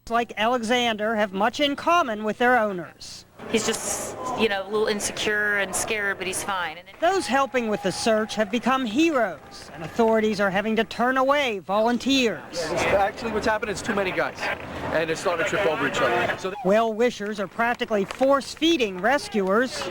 like Alexander have much in common with their owners. He's just, a little insecure and scared, but he's fine. Those helping with the search have become heroes, and authorities are having to turn away volunteers. Actually, what's happened is too many guys, and it's starting to trip over each other. So well-wishers are practically force-feeding rescuers.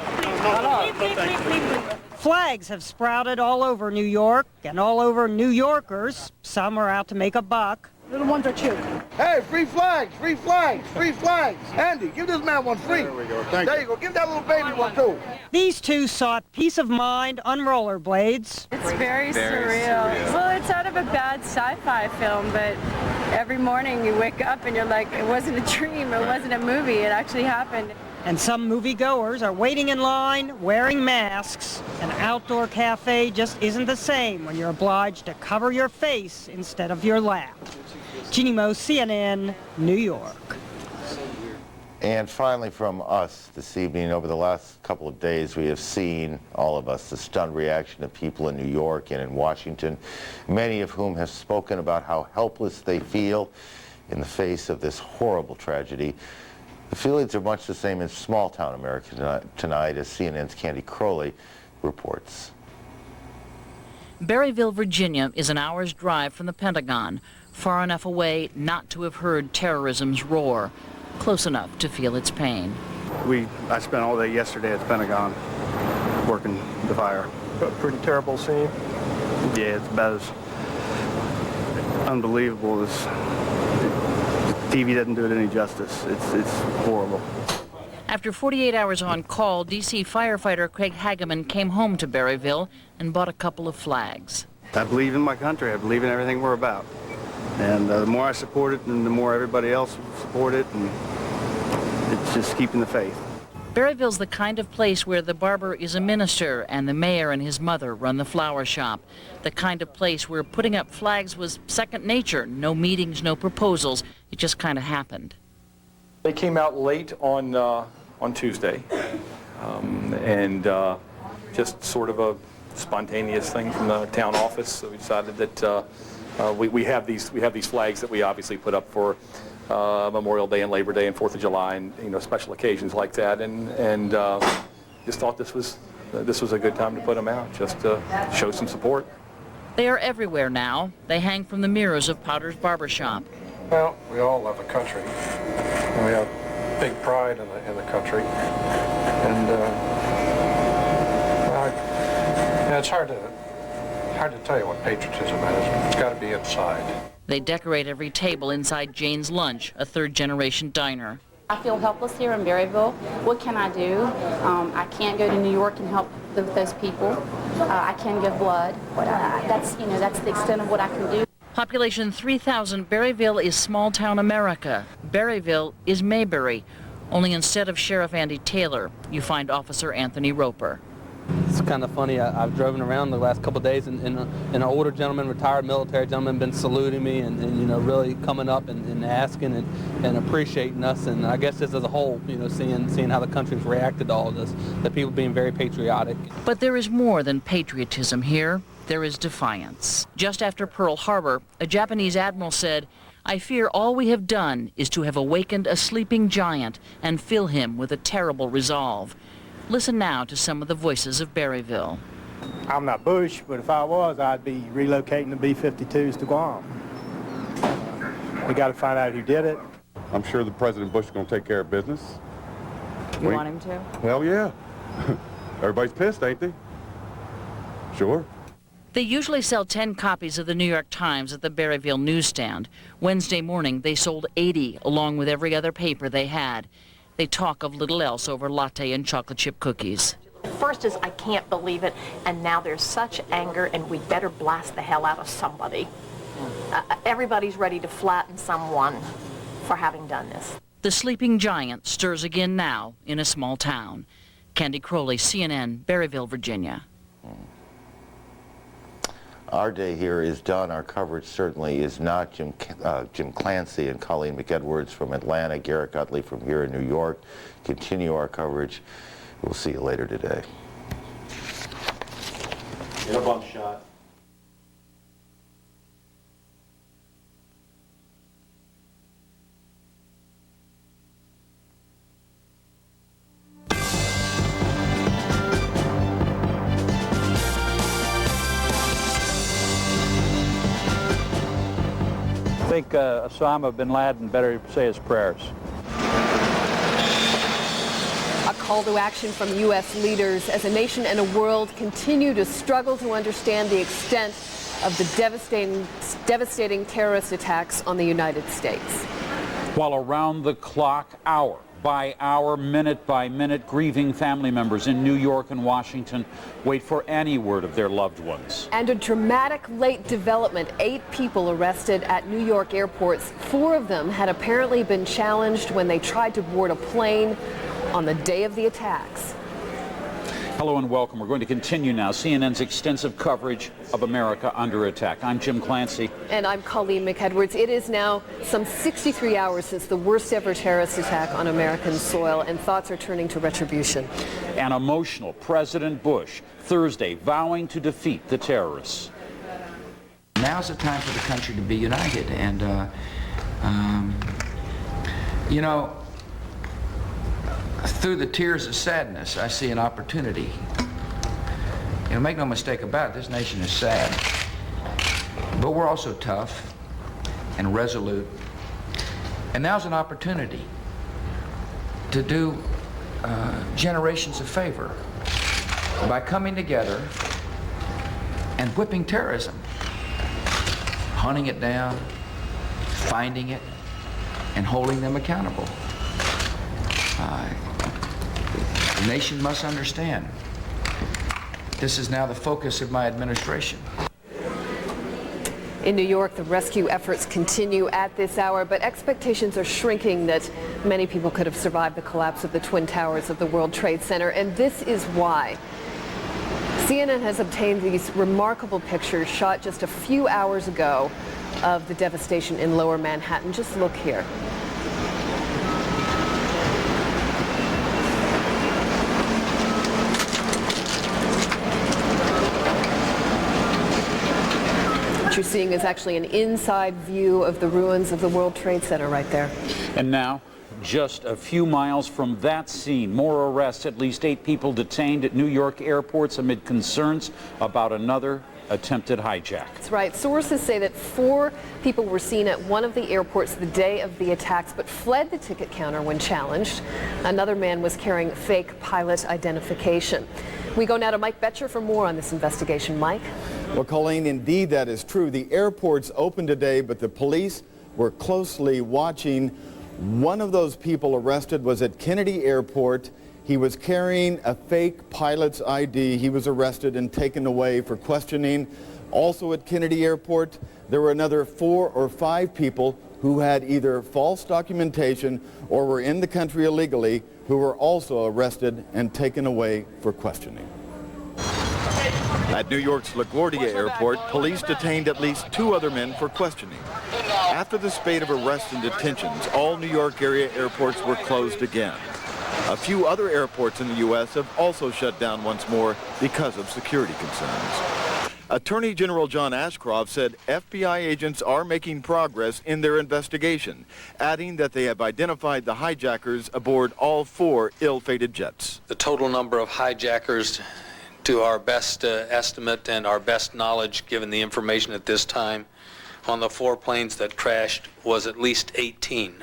Flags have sprouted all over New York and all over New Yorkers. Some are out to make a buck. Little ones are cute. Hey, free flags, free flags, free flags. Andy, give this man one free. There we go. Thank you go. Give that little baby one, too. These two sought peace of mind on rollerblades. It's very surreal. Well, it's out of a bad sci-fi film, but every morning you wake up and you're like, it wasn't a dream, it wasn't a movie, it actually happened. And some moviegoers are waiting in line, wearing masks. An outdoor cafe just isn't the same when you're obliged to cover your face instead of your lap. Jeannie Moe, CNN, New York. And finally from us this evening, over the last couple of days, we have seen, all of us, the stunned reaction of people in New York and in Washington, many of whom have spoken about how helpless they feel in the face of this horrible tragedy. The feelings are much the same in small-town America tonight, as CNN's Candy Crowley reports. Berryville, Virginia is an hour's drive from the Pentagon, far enough away not to have heard terrorism's roar, close enough to feel its pain. I spent all day yesterday at the Pentagon working the fire. A pretty terrible scene. Yeah, it's about as unbelievable as TV doesn't do it any justice. It's horrible. After 48 hours on call, D.C. firefighter Craig Hageman came home to Berryville and bought a couple of flags. I believe in my country. I believe in everything we're about. And the more I support it, and the more everybody else support it, and it's just keeping the faith. Berryville's the kind of place where the barber is a minister and the mayor and his mother run the flower shop. The kind of place where putting up flags was second nature. No meetings, no proposals. It just kind of happened. They came out late on Tuesday, and just sort of a spontaneous thing from the town office. So we decided that we have these flags that we obviously put up for Memorial Day and Labor Day and 4th of July and special occasions like that, and just thought this was a good time to put them out, just to show some support. They are everywhere now. They hang from the mirrors of Potter's barbershop. Well, we all love the country. We have big pride in the country, and it's hard to tell you what patriotism is. It's got to be inside. They decorate every table inside Jane's Lunch, a third-generation diner. I feel helpless here in Berryville. What can I do? I can't go to New York and help those people. I can give blood, but that's the extent of what I can do. Population 3,000, Berryville is small-town America. Berryville is Mayberry, only instead of Sheriff Andy Taylor, you find Officer Anthony Roper. It's kind of funny. I've driven around the last couple of days, and an older gentleman, retired military gentleman, been saluting me and really coming up and asking and appreciating us. And I guess just as a whole, seeing how the country's reacted to all this, the people being very patriotic. But there is more than patriotism here. There is defiance. Just after Pearl Harbor, a Japanese admiral said, "I fear all we have done is to have awakened a sleeping giant and fill him with a terrible resolve." Listen now to some of the voices of Berryville. I'm not Bush, but if I was, I'd be relocating the B-52s to Guam. We got to find out who did it. I'm sure the President Bush is going to take care of business. You want him to? Well, yeah. Everybody's pissed, ain't they? Sure. They usually sell 10 copies of the New York Times at the Berryville newsstand. Wednesday morning, they sold 80, along with every other paper they had. They talk of little else over latte and chocolate chip cookies. First is, I can't believe it, and now there's such anger, and we better blast the hell out of somebody. Everybody's ready to flatten someone for having done this. The sleeping giant stirs again now in a small town. Candy Crowley, CNN, Berryville, Virginia. Our day here is done. Our coverage certainly is not. Jim Clancy and Colleen McEdwards from Atlanta, Garrett Gutley from here in New York continue our coverage. We'll see you later today. Get a bump shot. think Osama bin Laden better say his prayers. A call to action from U.S. leaders as a nation and a world continue to struggle to understand the extent of the devastating terrorist attacks on the United States. While around the clock, hour by hour, minute by minute, grieving family members in New York and Washington wait for any word of their loved ones. And a dramatic late development. 8 people arrested at New York airports. 4 of them had apparently been challenged when they tried to board a plane on the day of the attacks. Hello and welcome. We're going to continue now CNN's extensive coverage of America under attack. I'm Jim Clancy. And I'm Colleen McEdwards. It is now some 63 hours since the worst ever terrorist attack on American soil, and thoughts are turning to retribution. An emotional President Bush Thursday vowing to defeat the terrorists. Now's the time for the country to be united, and you know, through the tears of sadness, I see an opportunity. You know, make no mistake about it, this nation is sad. But we're also tough and resolute. And now's an opportunity to do generations a favor by coming together and whipping terrorism, hunting it down, finding it, and holding them accountable. The nation must understand this is now the focus of my administration. In New York, the rescue efforts continue at this hour, but expectations are shrinking that many people could have survived the collapse of the Twin Towers of the World Trade Center, and this is why. CNN has obtained these remarkable pictures shot just a few hours ago of the devastation in Lower Manhattan. Just look here. What you're seeing is actually an inside view of the ruins of the World Trade Center right there. And now, just a few miles from that scene, more arrests, at least 8 people detained at New York airports amid concerns about another attempted hijack. That's right. Sources say that 4 people were seen at one of the airports the day of the attacks, but fled the ticket counter when challenged. Another man was carrying fake pilot identification. We go now to Mike Betcher for more on this investigation. Mike? Well, Colleen, indeed that is true. The airport's open today, but the police were closely watching. One of those people arrested was at Kennedy Airport. He was carrying a fake pilot's ID. He was arrested and taken away for questioning. Also at Kennedy Airport, there were another 4 or 5 people who had either false documentation or were in the country illegally, who were also arrested and taken away for questioning. At New York's LaGuardia Airport, police detained at least 2 other men for questioning. After the spate of arrests and detentions, all New York area airports were closed again. A few other airports in the U.S. have also shut down once more because of security concerns. Attorney General John Ashcroft said FBI agents are making progress in their investigation, adding that they have identified the hijackers aboard all 4 ill-fated jets. The total number of hijackers, to our best estimate and our best knowledge given the information at this time, on the 4 planes that crashed was at least 18.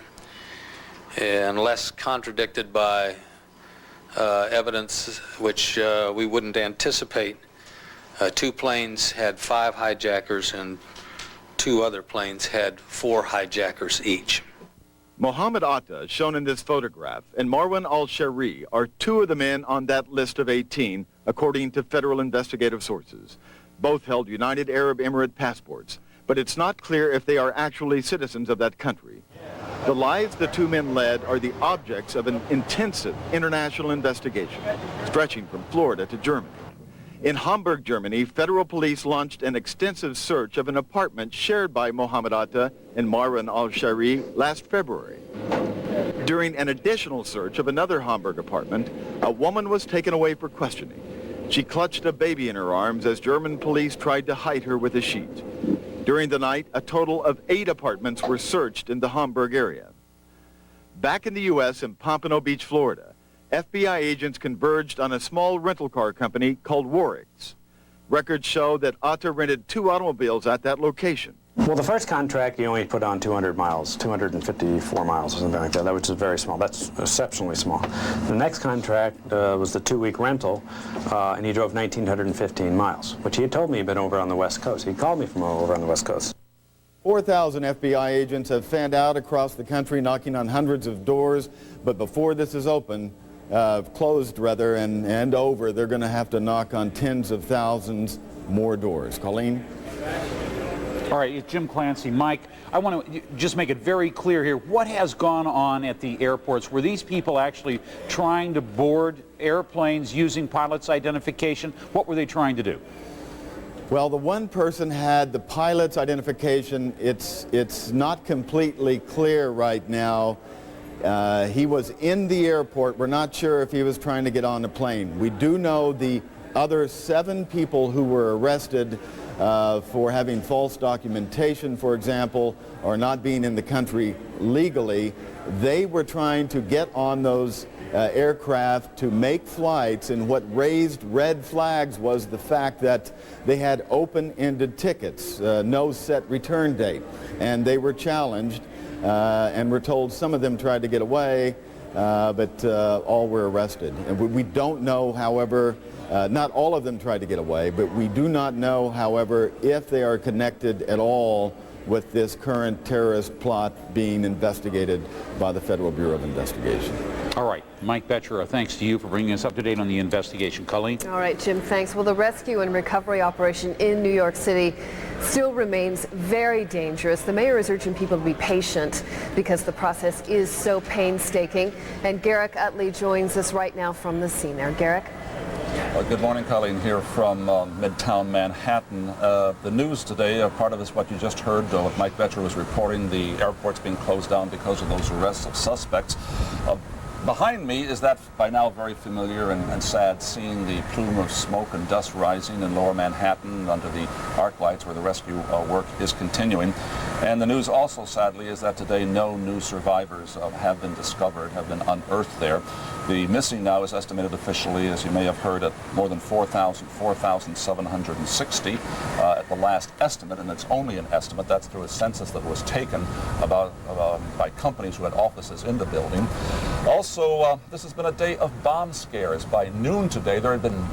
Unless contradicted by evidence which we wouldn't anticipate. 2 planes had 5 hijackers and 2 other planes had 4 hijackers each. Mohammed Atta, shown in this photograph, and Marwan al-Shari are 2 of the men on that list of 18, according to federal investigative sources. Both held United Arab Emirate passports, but it's not clear if they are actually citizens of that country. The lives the 2 men led are the objects of an intensive international investigation, stretching from Florida to Germany. In Hamburg, Germany, federal police launched an extensive search of an apartment shared by Mohammed Atta and Marwan al-Shari last February. During an additional search of another Hamburg apartment, a woman was taken away for questioning. She clutched a baby in her arms as German police tried to hide her with a sheet. During the night, a total of 8 apartments were searched in the Hamburg area. Back in the U.S. in Pompano Beach, Florida, FBI agents converged on a small rental car company called Warwick's. Records show that Atta rented 2 automobiles at that location. Well, the first contract, you only put on 200 miles, 254 miles or something like that, which is very small. That's exceptionally small. The next contract was the 2-week rental, and he drove 1,915 miles, which he had told me he'd been over on the West Coast. He called me from over on the West Coast. 4,000 FBI agents have fanned out across the country, knocking on hundreds of doors, but before this is open, closed rather, and over, they're going to have to knock on tens of thousands more doors. Colleen? All right, it's Jim Clancy. Mike, I want to just make it very clear here. What has gone on at the airports? Were these people actually trying to board airplanes using pilot's identification? What were they trying to do? Well, the one person had the pilot's identification. It's not completely clear right now. He was in the airport. We're not sure if he was trying to get on the plane. We do know the other 7 people who were arrested for having false documentation, for example, or not being in the country legally. They were trying to get on those aircraft to make flights, and what raised red flags was the fact that they had open-ended tickets, no set return date, and they were challenged, and we're told some of them tried to get away, but all were arrested. And we don't know, however, not all of them tried to get away, but we do not know, however, if they are connected at all with this current terrorist plot being investigated by the Federal Bureau of Investigation. All right, Mike Betcher, thanks to you for bringing us up to date on the investigation. Colleen? All right, Jim, thanks. Well, the rescue and recovery operation in New York City still remains very dangerous. The mayor is urging people to be patient because the process is so painstaking. And Garrick Utley joins us right now from the scene there. Garrick? Good morning, Colleen, here from Midtown Manhattan. The news today, part of this what you just heard, what Mike Betcher was reporting, the airport's being closed down because of those arrests of suspects. Behind me is that by now very familiar and sad scene, the plume of smoke and dust rising in lower Manhattan under the arc lights where the rescue work is continuing. And the news also, sadly, is that today no new survivors have been discovered, have been unearthed there. The missing now is estimated officially, as you may have heard, at more than 4,760 at the last estimate, and it's only an estimate. That's through a census that was taken by companies who had offices in the building. Also, this has been a day of bomb scares. By noon today, there had been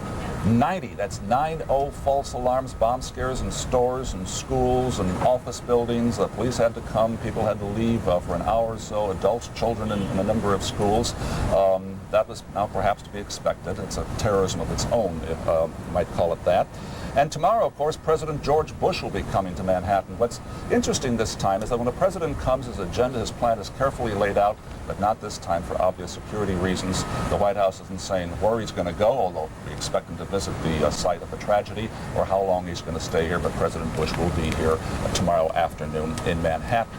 90, that's 90 false alarms, bomb scares in stores and schools and office buildings. The police had to come, people had to leave for an hour or so, adults, children in a number of schools. That was now perhaps to be expected. It's a terrorism of its own, if you might call it that. And tomorrow, of course, President George Bush will be coming to Manhattan. What's interesting this time is that when a president comes, his agenda, his plan is carefully laid out, but not this time for obvious security reasons. The White House isn't saying where he's going to go, although we expect him to visit the site of the tragedy, or how long he's going to stay here, but President Bush will be here tomorrow afternoon in Manhattan.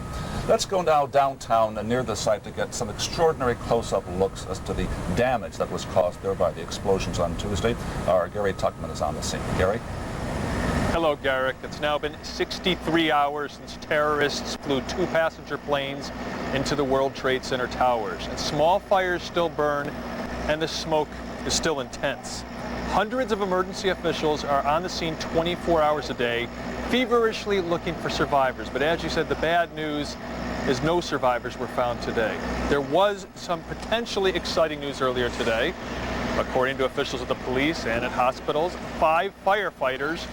Let's go now downtown near the site to get some extraordinary close-up looks as to the damage that was caused there by the explosions on Tuesday. Our Gary Tuckman is on the scene. Gary? Hello, Garrick. It's now been 63 hours since terrorists flew 2 passenger planes into the World Trade Center towers. And small fires still burn, and the smoke is still intense. Hundreds of emergency officials are on the scene 24 hours a day, feverishly looking for survivors. But as you said, the bad news is no survivors were found today. There was some potentially exciting news earlier today. According to officials at the police and at hospitals, 5 firefighters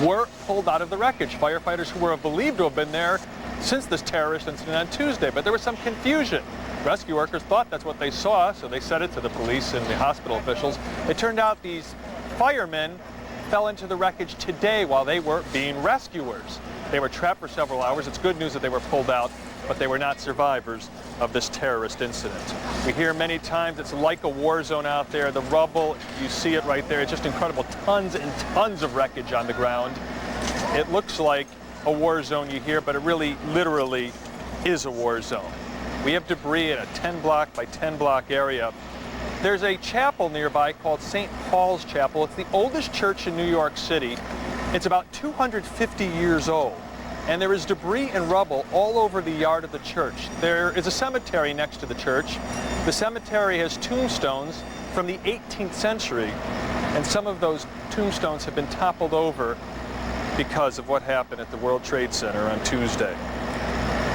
were pulled out of the wreckage. Firefighters who were believed to have been there since this terrorist incident on Tuesday. But there was some confusion. Rescue workers thought that's what they saw, so they said it to the police and the hospital officials. It turned out these firemen fell into the wreckage today while they were being rescuers. They were trapped for several hours. It's good news that they were pulled out, but they were not survivors of this terrorist incident. We hear many times it's like a war zone out there. The rubble, you see it right there. It's just incredible. Tons and tons of wreckage on the ground. It looks like a war zone you hear, but it really, literally is a war zone. We have debris in a 10-block by 10-block area. There's a chapel nearby called St. Paul's Chapel. It's the oldest church in New York City. It's about 250 years old. And there is debris and rubble all over the yard of the church. There is a cemetery next to the church. The cemetery has tombstones from the 18th century, and some of those tombstones have been toppled over because of what happened at the World Trade Center on Tuesday.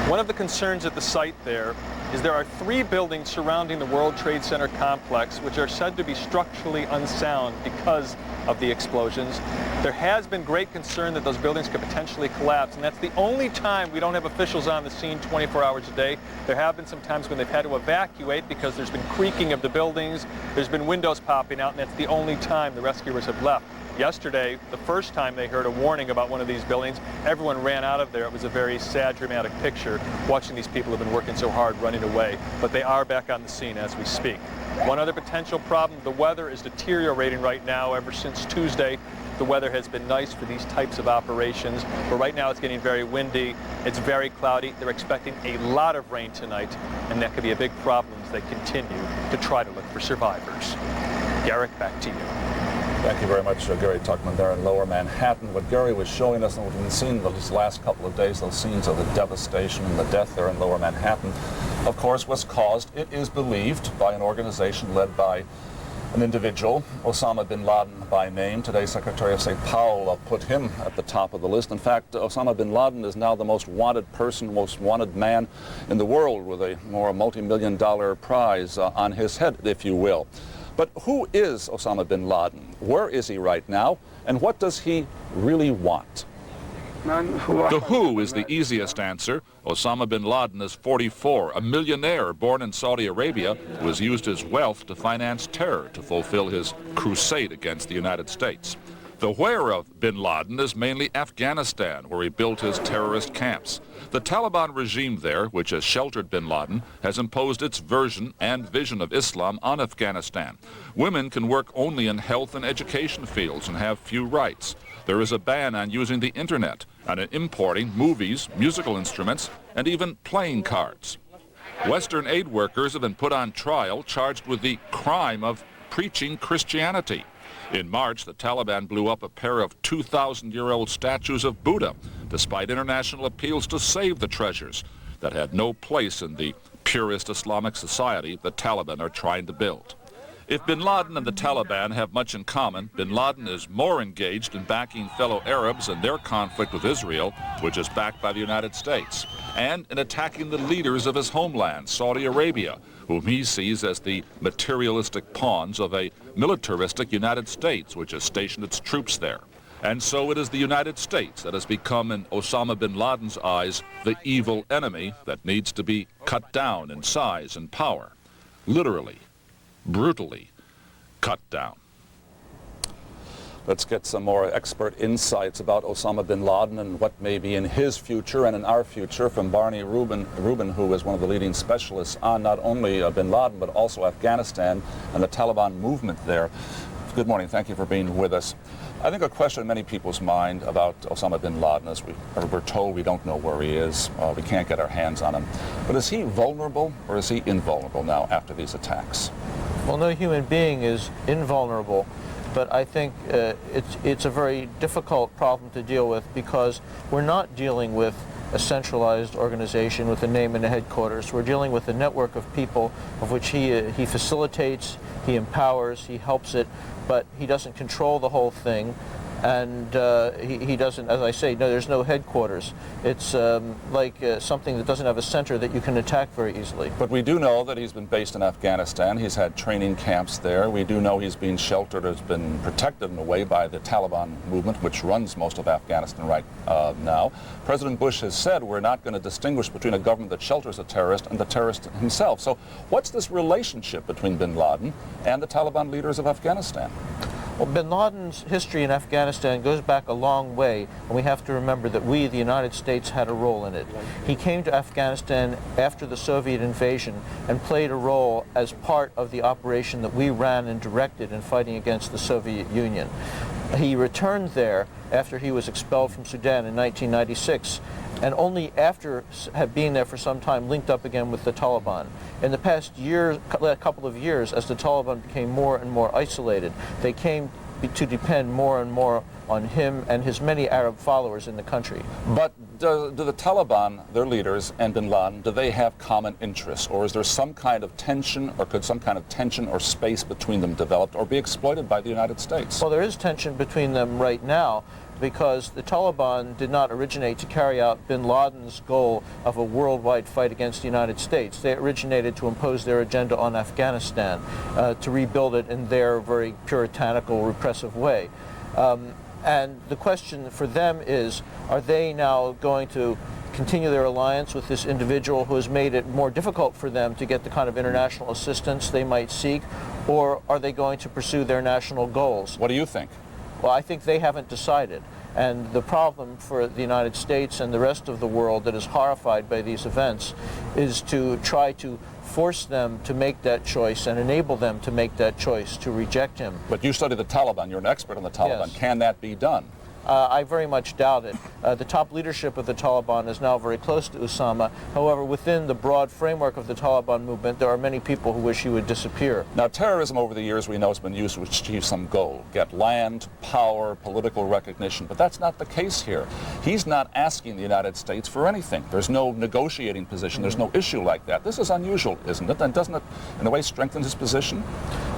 One of the concerns at the site there is there are 3 buildings surrounding the World Trade Center complex which are said to be structurally unsound because of the explosions. There has been great concern that those buildings could potentially collapse, and that's the only time we don't have officials on the scene 24 hours a day. There have been some times when they've had to evacuate because there's been creaking of the buildings, there's been windows popping out, and that's the only time the rescuers have left. Yesterday, the first time they heard a warning about one of these buildings, everyone ran out of there. It was a very sad, dramatic picture watching these people who have been working so hard running away, but they are back on the scene as we speak. One other potential problem, the weather is deteriorating right now. Ever since Tuesday, the weather has been nice for these types of operations, but right now it's getting very windy, it's very cloudy. They're expecting a lot of rain tonight, and that could be a big problem as they continue to try to look for survivors. Garrick, back to you. Thank you very much, Gary Tuckman there in Lower Manhattan. What Gary was showing us, and what we've been seeing these last couple of days, those scenes of the devastation and the death there in Lower Manhattan, of course, was caused, it is believed, by an organization led by an individual, Osama bin Laden by name. Today, Secretary of State Powell put him at the top of the list. In fact, Osama bin Laden is now the most wanted person, most wanted man in the world, with a multi-million-dollar prize on his head, if you will. But who is Osama bin Laden? Where is he right now? And what does he really want? The who is the easiest answer. Osama bin Laden is 44, a millionaire born in Saudi Arabia who has used his wealth to finance terror to fulfill his crusade against the United States. The where of bin Laden is mainly Afghanistan, where he built his terrorist camps. The Taliban regime there, which has sheltered bin Laden, has imposed its version and vision of Islam on Afghanistan. Women can work only in health and education fields and have few rights. There is a ban on using the internet and on importing movies, musical instruments, and even playing cards. Western aid workers have been put on trial, charged with the crime of preaching Christianity. In March, the Taliban blew up a pair of 2,000-year-old statues of Buddha, despite international appeals to save the treasures that had no place in the purist Islamic society the Taliban are trying to build. If bin Laden and the Taliban have much in common, bin Laden is more engaged in backing fellow Arabs in their conflict with Israel, which is backed by the United States, and in attacking the leaders of his homeland, Saudi Arabia, whom he sees as the materialistic pawns of a militaristic United States, which has stationed its troops there. And so it is the United States that has become, in Osama bin Laden's eyes, the evil enemy that needs to be cut down in size and power. Literally, brutally cut down. Let's get some more expert insights about Osama bin Laden and what may be in his future and in our future from Barney Rubin, who is one of the leading specialists on not only bin Laden but also Afghanistan and the Taliban movement there. Good morning. Thank you for being with us. I think a question in many people's mind about Osama bin Laden is we're told we don't know where he is. We can't get our hands on him. But is he vulnerable or is he invulnerable now after these attacks? Well, no human being is invulnerable. But I think it's a very difficult problem to deal with because we're not dealing with a centralized organization with a name and a headquarters. We're dealing with a network of people of which he facilitates, he empowers, he helps it, but he doesn't control the whole thing. And he doesn't, as I say, no, there's no headquarters. It's like something that doesn't have a center that you can attack very easily. But we do know that he's been based in Afghanistan. He's had training camps there. We do know he's been sheltered, has been protected in a way by the Taliban movement, which runs most of Afghanistan right now. President Bush has said we're not going to distinguish between a government that shelters a terrorist and the terrorist himself. So what's this relationship between bin Laden and the Taliban leaders of Afghanistan? Well, bin Laden's history in Afghanistan goes back a long way, and we have to remember that we, the United States, had a role in it. He came to Afghanistan after the Soviet invasion and played a role as part of the operation that we ran and directed in fighting against the Soviet Union. He returned there after he was expelled from Sudan in 1996, and only after being there for some time linked up again with the Taliban. In the past couple of years, as the Taliban became more and more isolated, they came to depend more and more on him and his many Arab followers in the country. But do the Taliban, their leaders, and bin Laden, do they have common interests, or is there some kind of tension, or could some kind of tension or space between them develop or be exploited by the United States? Well, there is tension between them right now, because the Taliban did not originate to carry out bin Laden's goal of a worldwide fight against the United States. They originated to impose their agenda on Afghanistan, to rebuild it in their very puritanical, repressive way. And the question for them is, are they now going to continue their alliance with this individual who has made it more difficult for them to get the kind of international assistance they might seek, or are they going to pursue their national goals? What do you think? Well, I think they haven't decided. And the problem for the United States and the rest of the world that is horrified by these events is to try to force them to make that choice and enable them to make that choice, to reject him. But you study the Taliban. You're an expert on the Taliban. Yes. Can that be done? I very much doubt it. The top leadership of the Taliban is now very close to Osama. However, within the broad framework of the Taliban movement, there are many people who wish he would disappear. Now, terrorism over the years, we know, has been used to achieve some goal. Get land, power, political recognition. But that's not the case here. He's not asking the United States for anything. There's no negotiating position. There's no issue like that. This is unusual, isn't it? And doesn't it, in a way, strengthen his position?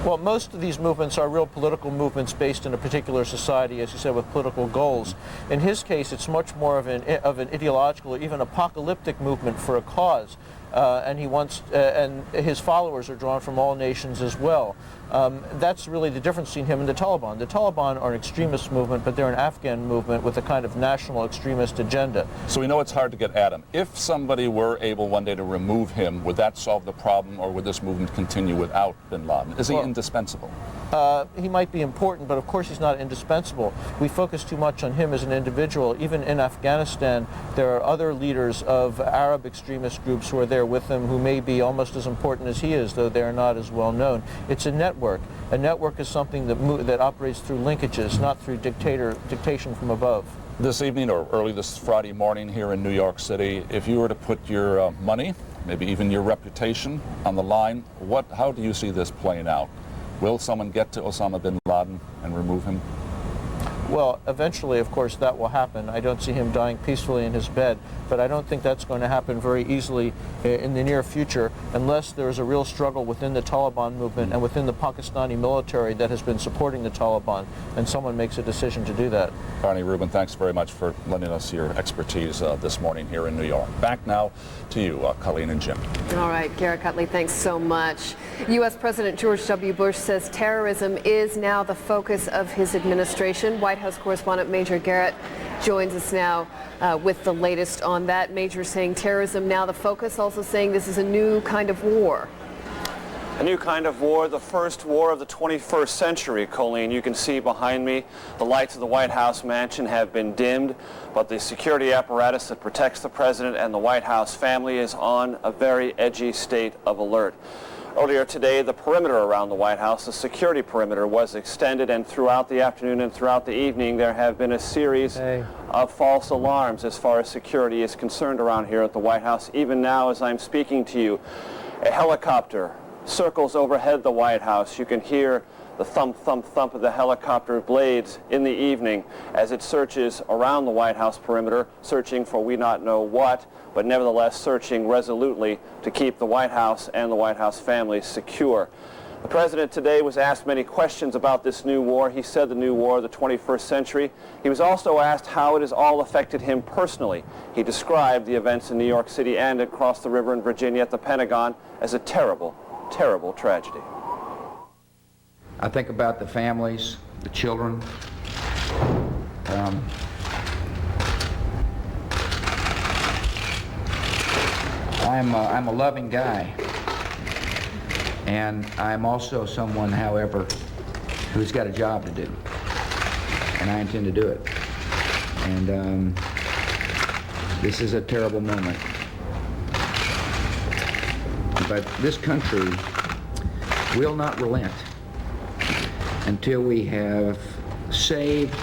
Well, most of these movements are real political movements based in a particular society, as you said, with political goals. In his case, it's much more of an ideological or even apocalyptic movement for a cause. And he wants, and his followers are drawn from all nations as well. That's really the difference between him and the Taliban. The Taliban are an extremist movement, but they're an Afghan movement with a kind of national extremist agenda. So we know it's hard to get at him. If somebody were able one day to remove him, would that solve the problem, or would this movement continue without bin Laden? Is he indispensable? He might be important, but of course he's not indispensable. We focus too much on him as an individual. Even in Afghanistan, there are other leaders of Arab extremist groups who are there with him who may be almost as important as he is, though they are not as well known. It's a network. A network is something that operates through linkages, not through dictation from above. This evening or early this Friday morning here in New York City, if you were to put your money, maybe even your reputation on the line, how do you see this playing out? Will someone get to Osama bin Laden and remove him? Well, eventually, of course, that will happen. I don't see him dying peacefully in his bed, but I don't think that's going to happen very easily in the near future unless there is a real struggle within the Taliban movement and within the Pakistani military that has been supporting the Taliban, and someone makes a decision to do that. Barney Rubin, thanks very much for lending us your expertise this morning here in New York. Back now to you, Colleen and Jim. All right, Garrett Cutley, thanks so much. U.S. President George W. Bush says terrorism is now the focus of his administration. White House correspondent Major Garrett joins us now with the latest on that. Major saying terrorism now the focus, also saying this is a new kind of war. A new kind of war, the first war of the 21st century, Colleen. You can see behind me the lights of the White House mansion have been dimmed, but the security apparatus that protects the president and the White House family is on a very edgy state of alert. Earlier today, the perimeter around the White House, the security perimeter, was extended, and throughout the afternoon and throughout the evening, there have been a series of false alarms as far as security is concerned around here at the White House. Even now, as I'm speaking to you, a helicopter circles overhead the White House. You can hear the thump, thump, thump of the helicopter blades in the evening as it searches around the White House perimeter, searching for we not know what, but nevertheless searching resolutely to keep the White House and the White House family secure. The president today was asked many questions about this new war. He said the new war of the 21st century. He was also asked how it has all affected him personally. He described the events in New York City and across the river in Virginia at the Pentagon as a terrible, terrible tragedy. I think about the families, the children. I'm a loving guy, and I'm also someone, however, who's got a job to do, and I intend to do it. And this is a terrible moment, but this country will not relent until we have saved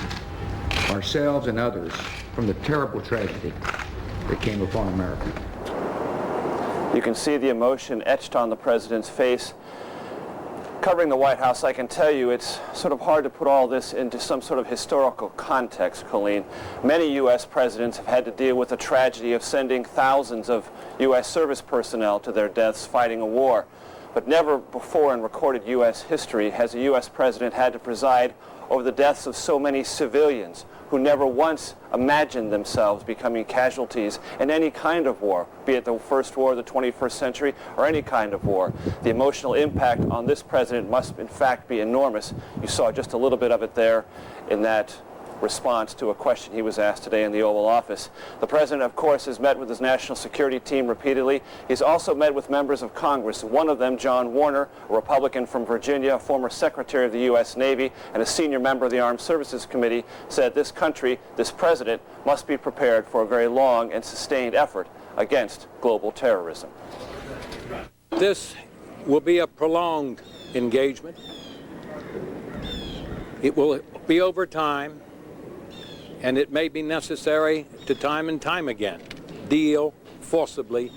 ourselves and others from the terrible tragedy that came upon America. You can see the emotion etched on the president's face. Covering the White House, I can tell you it's sort of hard to put all this into some sort of historical context, Colleen. Many U.S. presidents have had to deal with the tragedy of sending thousands of U.S. service personnel to their deaths fighting a war. But never before in recorded U.S. history has a U.S. president had to preside over the deaths of so many civilians who never once imagined themselves becoming casualties in any kind of war, be it the first war of the 21st century or any kind of war. The emotional impact on this president must in fact be enormous. You saw just a little bit of it there in that response to a question he was asked today in the Oval Office. The president, of course, has met with his national security team repeatedly. He's also met with members of Congress, one of them, John Warner, a Republican from Virginia, a former Secretary of the U.S. Navy, and a senior member of the Armed Services Committee, said this country, this president, must be prepared for a very long and sustained effort against global terrorism. This will be a prolonged engagement. It will be over time, and it may be necessary to time and time again deal forcibly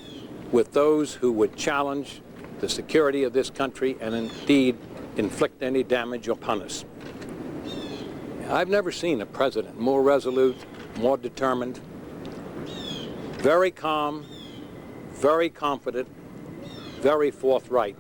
with those who would challenge the security of this country and indeed inflict any damage upon us. I've never seen a president more resolute, more determined, very calm, very confident, very forthright.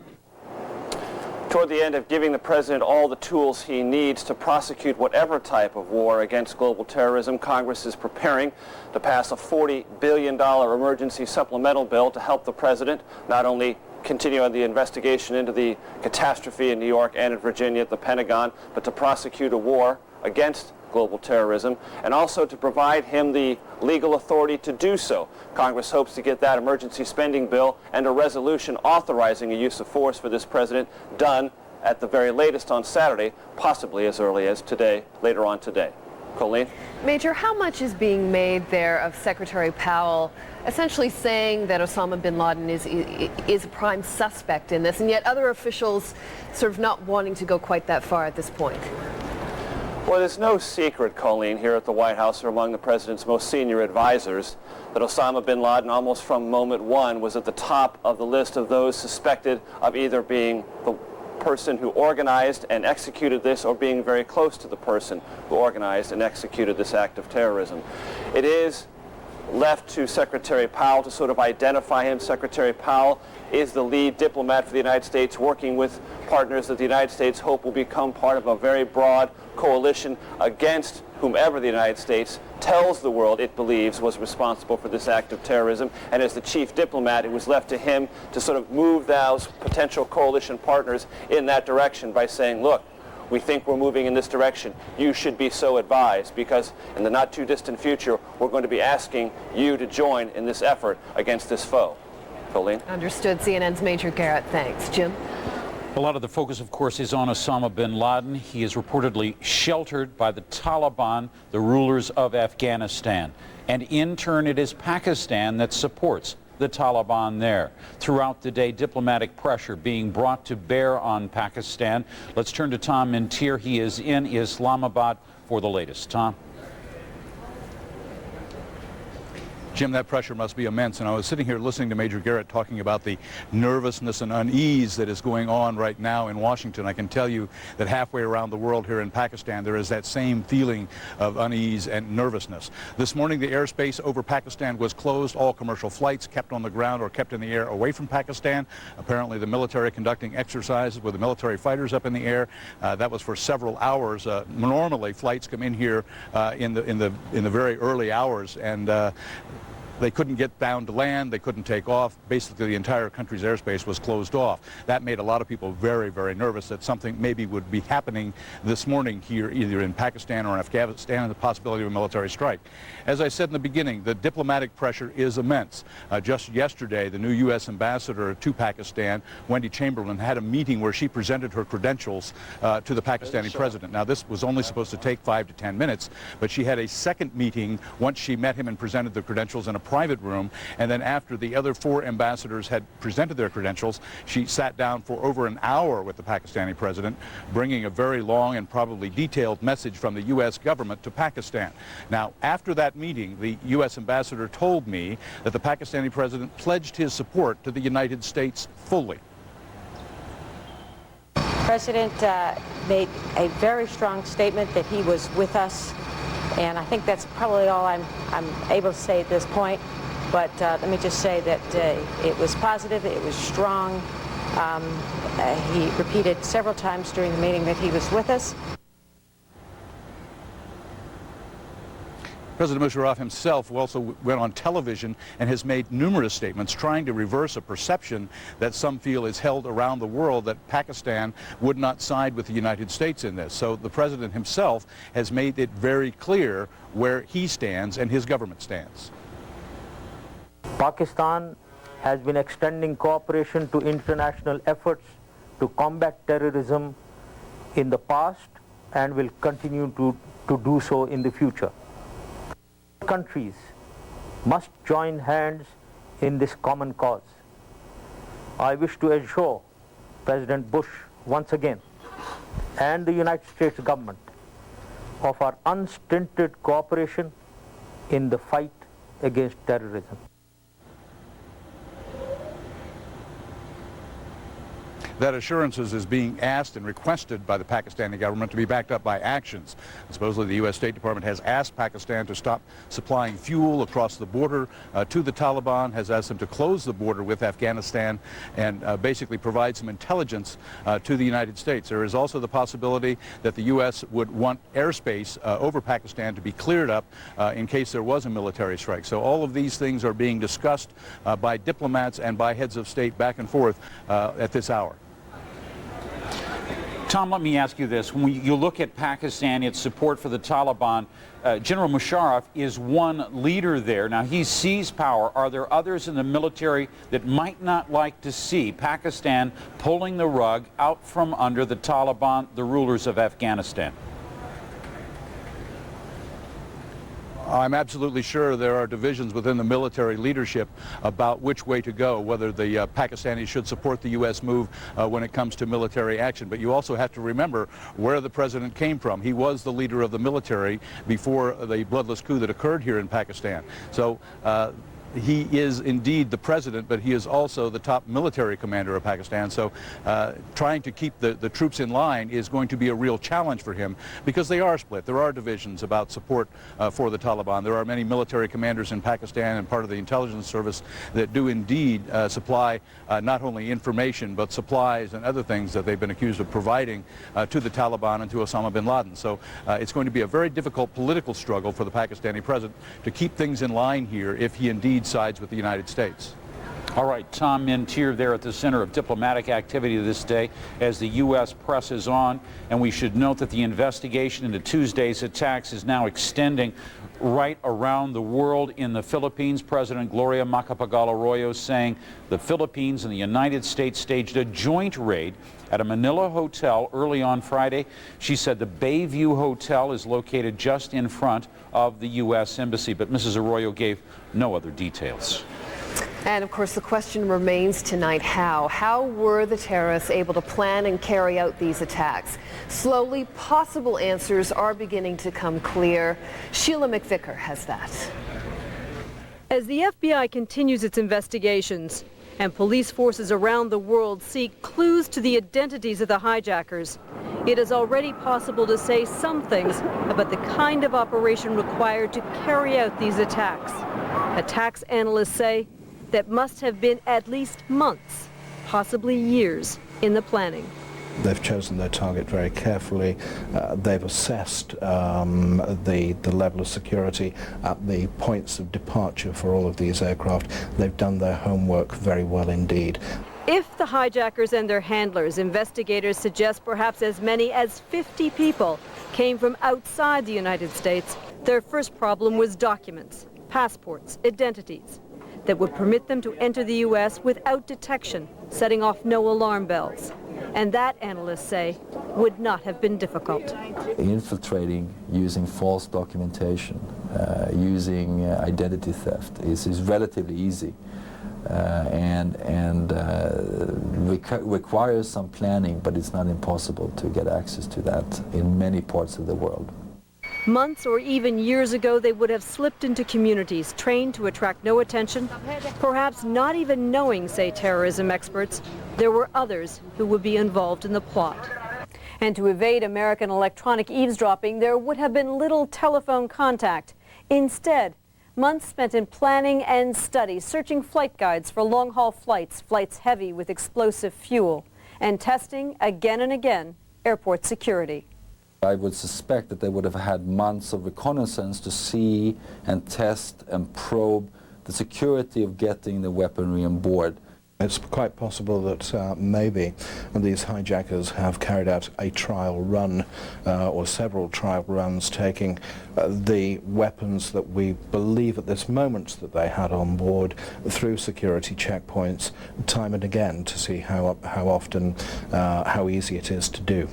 Toward the end of giving the president all the tools he needs to prosecute whatever type of war against global terrorism, Congress is preparing to pass a $40 billion emergency supplemental bill to help the president not only continue on the investigation into the catastrophe in New York and in Virginia at the Pentagon, but to prosecute a war against global terrorism, and also to provide him the legal authority to do so. Congress hopes to get that emergency spending bill and a resolution authorizing a use of force for this president done at the very latest on Saturday, possibly as early as today, later on today. Colleen? Major, how much is being made there of Secretary Powell essentially saying that Osama bin Laden is a prime suspect in this, and yet other officials sort of not wanting to go quite that far at this point? Well, there's no secret, Colleen, here at the White House or among the president's most senior advisors that Osama bin Laden, almost from moment one, was at the top of the list of those suspected of either being the person who organized and executed this or being very close to the person who organized and executed this act of terrorism. It is left to Secretary Powell to sort of identify him. Secretary Powell is the lead diplomat for the United States, working with partners that the United States hope will become part of a very broad coalition against whomever the United States tells the world it believes was responsible for this act of terrorism. And as the chief diplomat, it was left to him to sort of move those potential coalition partners in that direction by saying, look, we think we're moving in this direction. You should be so advised, because in the not too distant future, we're going to be asking you to join in this effort against this foe. Colleen? Understood. CNN's Major Garrett. Thanks. Jim? A lot of the focus, of course, is on Osama bin Laden. He is reportedly sheltered by the Taliban, the rulers of Afghanistan. And in turn, it is Pakistan that supports the Taliban there. Throughout the day, diplomatic pressure being brought to bear on Pakistan. Let's turn to Tom Mintier. He is in Islamabad for the latest. Tom? Jim, that pressure must be immense. And I was sitting here listening to Major Garrett talking about the nervousness and unease that is going on right now in Washington. I can tell you that halfway around the world here in Pakistan, there is that same feeling of unease and nervousness. This morning, the airspace over Pakistan was closed. All commercial flights kept on the ground or kept in the air away from Pakistan. Apparently, the military conducting exercises with the military fighters up in the air. That was for several hours. Normally, flights come in here in the very early hours, and they couldn't get down to land, they couldn't take off. Basically, the entire country's airspace was closed off. That made a lot of people very, very nervous that something maybe would be happening this morning here, either in Pakistan or in Afghanistan, and the possibility of a military strike. As I said in the beginning, the diplomatic pressure is immense. Just yesterday, the new U.S. ambassador to Pakistan, Wendy Chamberlain, had a meeting where she presented her credentials to the Pakistani president. Now, this was only supposed to take 5 to 10 minutes, but she had a second meeting once she met him and presented the credentials in a private room, and then after the other 4 ambassadors had presented their credentials, she sat down for over an hour with the Pakistani president, bringing a very long and probably detailed message from the U.S. government to Pakistan. Now, after that meeting, the U.S. ambassador told me that the Pakistani president pledged his support to the United States fully. President made a very strong statement that he was with us, and I think that's probably all I'm able to say at this point. But let me just say that it was positive, it was strong. He repeated several times during the meeting that he was with us. President Musharraf himself also went on television and has made numerous statements trying to reverse a perception that some feel is held around the world that Pakistan would not side with the United States in this. So the president himself has made it very clear where he stands and his government stands. Pakistan has been extending cooperation to international efforts to combat terrorism in the past and will continue to do so in the future. Countries must join hands in this common cause. I wish to assure President Bush once again and the United States government of our unstinted cooperation in the fight against terrorism. That assurances is being asked and requested by the Pakistani government to be backed up by actions. Supposedly the U.S. State Department has asked Pakistan to stop supplying fuel across the border to the Taliban, has asked them to close the border with Afghanistan and basically provide some intelligence to the United States. There is also the possibility that the U.S. would want airspace over Pakistan to be cleared up in case there was a military strike. So all of these things are being discussed by diplomats and by heads of state back and forth at this hour. Tom, let me ask you this. When you look at Pakistan, its support for the Taliban, General Musharraf is one leader there. Now, he seized power. Are there others in the military that might not like to see Pakistan pulling the rug out from under the Taliban, the rulers of Afghanistan? I'm absolutely sure there are divisions within the military leadership about which way to go, whether the Pakistanis should support the U.S. move when it comes to military action. But you also have to remember where the president came from. He was the leader of the military before the bloodless coup that occurred here in Pakistan. So he is indeed the president, but he is also the top military commander of Pakistan. So trying to keep the troops in line is going to be a real challenge for him because they are split. There are divisions about support for the Taliban. There are many military commanders in Pakistan and part of the intelligence service that do indeed supply not only information but supplies and other things that they've been accused of providing to the Taliban and to Osama bin Laden. So it's going to be a very difficult political struggle for the Pakistani president to keep things in line here if he indeed sides with the United States. All right, Tom Mintier there at the center of diplomatic activity this day as the U.S. presses on. And we should note that the investigation into Tuesday's attacks is now extending right around the world. In the Philippines, President Gloria Macapagal-Arroyo saying the Philippines and the United States staged a joint raid at a Manila hotel early on Friday. She said the Bayview Hotel is located just in front of the U.S. Embassy, but Mrs. Arroyo gave no other details. And of course the question remains tonight, how were the terrorists able to plan and carry out these attacks? Slowly possible answers are beginning to come clear. Sheila McVicker has that. As the FBI continues its investigations and police forces around the world seek clues to the identities of the hijackers, it is already possible to say some things about the kind of operation required to carry out these attacks. Attacks, analysts say, that must have been at least months, possibly years, in the planning. They've chosen their target very carefully. They've assessed the level of security at the points of departure for all of these aircraft. They've done their homework very well indeed. If the hijackers and their handlers, investigators suggest perhaps as many as 50 people came from outside the United States, their first problem was documents, passports, identities that would permit them to enter the U.S. without detection, setting off no alarm bells. And that, analysts say, would not have been difficult. Infiltrating using false documentation, using identity theft is relatively easy and requires some planning, but it's not impossible to get access to that in many parts of the world. Months or even years ago, they would have slipped into communities trained to attract no attention, perhaps not even knowing, say terrorism experts, there were others who would be involved in the plot. And to evade American electronic eavesdropping, there would have been little telephone contact. Instead, months spent in planning and study, searching flight guides for long-haul flights, flights heavy with explosive fuel, and testing again and again airport security. I would suspect that they would have had months of reconnaissance to see and test and probe the security of getting the weaponry on board. It's quite possible that maybe these hijackers have carried out a trial run or several trial runs, taking the weapons that we believe at this moment that they had on board through security checkpoints time and again to see how often, how easy it is to do.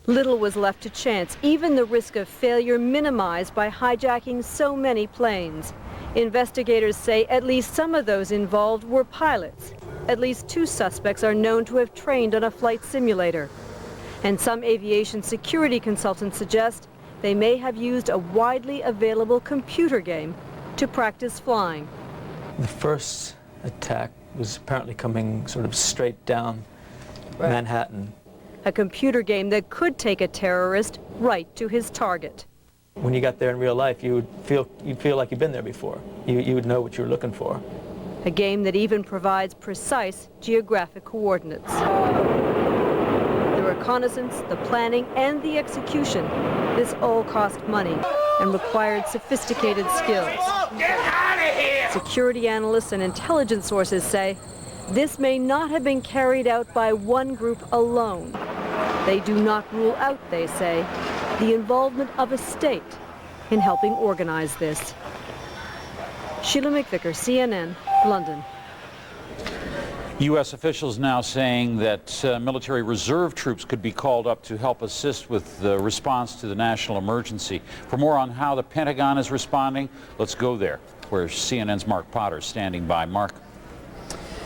Little was left to chance, even the risk of failure minimized by hijacking so many planes. Investigators say at least some of those involved were pilots. At least 2 suspects are known to have trained on a flight simulator. And some aviation security consultants suggest they may have used a widely available computer game to practice flying. The first attack was apparently coming sort of straight down Manhattan. A computer game that could take a terrorist right to his target. When you got there in real life, you'd feel like you've been there before. You would know what you were looking for. A game that even provides precise geographic coordinates. The reconnaissance, the planning, and the execution, this all cost money and required sophisticated skills. Get out of here! Security analysts and intelligence sources say this may not have been carried out by one group alone. They do not rule out, they say, the involvement of a state in helping organize this. Sheila McVicker, CNN, London. U.S. officials now saying that military reserve troops could be called up to help assist with the response to the national emergency. For more on how the Pentagon is responding, let's go there, where CNN's Mark Potter is standing by. Mark.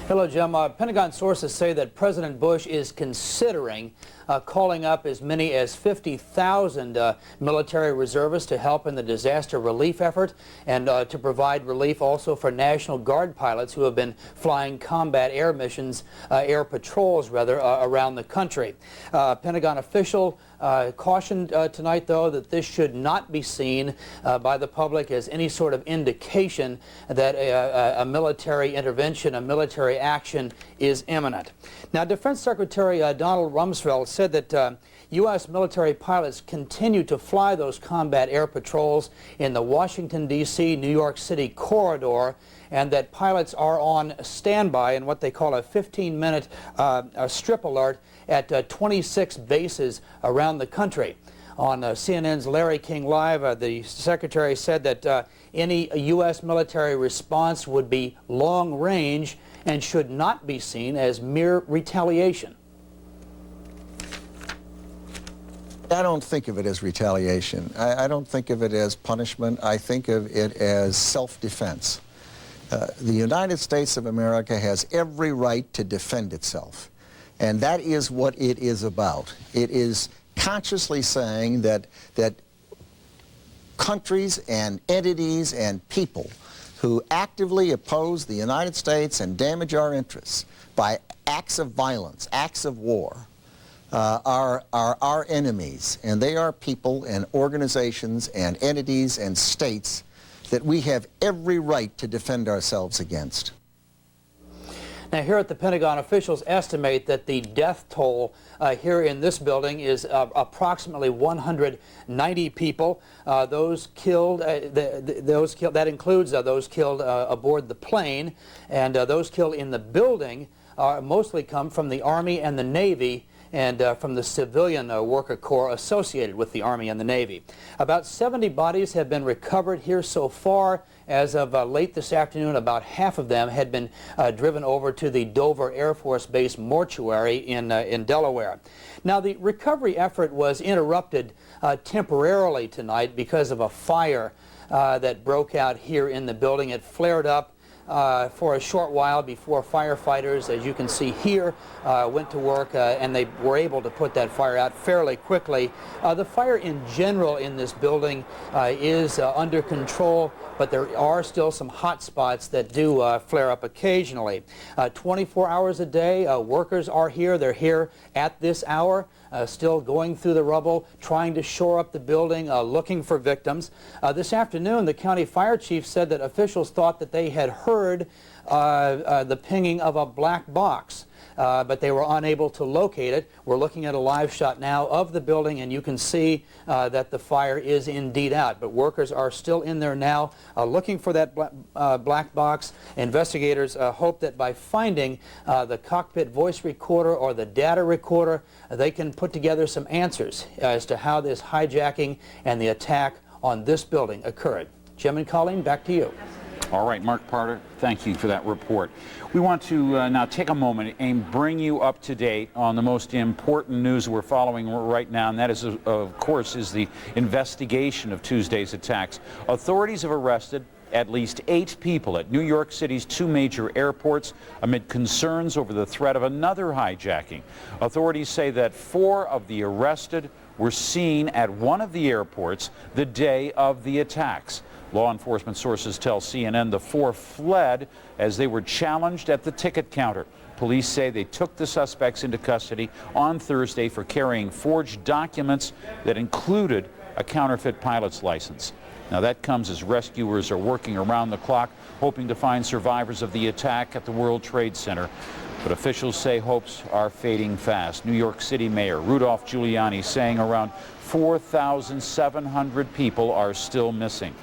Hello, Jim. Pentagon sources say that President Bush is considering calling up as many as 50,000 military reservists to help in the disaster relief effort and to provide relief also for National Guard pilots who have been flying combat air missions, air patrols rather, around the country. Pentagon official cautioned tonight, though, that this should not be seen by the public as any sort of indication that a military intervention, a military action is imminent. Now, Defense Secretary Donald Rumsfeld said that U.S. military pilots continue to fly those combat air patrols in the Washington, D.C., New York City corridor, and that pilots are on standby in what they call a 15-minute strip alert at 26 bases around the country. On CNN's Larry King Live, the Secretary said that any U.S. military response would be long-range and should not be seen as mere retaliation. I don't think of it as retaliation. I don't think of it as punishment. I think of it as self-defense. The United States of America has every right to defend itself, and that is what it is about. It is consciously saying that countries and entities and people who actively oppose the United States and damage our interests by acts of violence, acts of war, are our enemies, and they are people and organizations and entities and states that we have every right to defend ourselves against. Now, here at the Pentagon, officials estimate that the death toll here in this building is approximately 190 people. Those killed, that includes those killed aboard the plane, and those killed in the building mostly come from the Army and the Navy, and from the civilian worker corps associated with the Army and the Navy. About 70 bodies have been recovered here so far. As of late this afternoon, about half of them had been driven over to the Dover Air Force Base mortuary in Delaware. Now, the recovery effort was interrupted temporarily tonight because of a fire that broke out here in the building. It flared up for a short while before firefighters, as you can see here, went to work and they were able to put that fire out fairly quickly. The fire in general in this building is under control, but there are still some hot spots that do flare up occasionally. 24 hours a day, workers are here. They're here at this hour, still going through the rubble, trying to shore up the building, looking for victims. This afternoon, the county fire chief said that officials thought that they had heard the pinging of a black box. But they were unable to locate it. We're looking at a live shot now of the building, and you can see that the fire is indeed out. But workers are still in there now looking for that black box. Investigators hope that by finding the cockpit voice recorder or the data recorder, they can put together some answers as to how this hijacking and the attack on this building occurred. Jim and Colleen, back to you. All right, Mark Parter, thank you for that report. We want to now take a moment and bring you up to date on the most important news we're following right now, and that is, of course, is the investigation of Tuesday's attacks. Authorities have arrested at least 8 people at New York City's 2 major airports amid concerns over the threat of another hijacking. Authorities say that 4 of the arrested were seen at one of the airports the day of the attacks. Law enforcement sources tell CNN the 4 fled as they were challenged at the ticket counter. Police say they took the suspects into custody on Thursday for carrying forged documents that included a counterfeit pilot's license. Now that comes as rescuers are working around the clock, hoping to find survivors of the attack at the World Trade Center. But officials say hopes are fading fast. New York City Mayor Rudolph Giuliani saying around 4,700 people are still missing.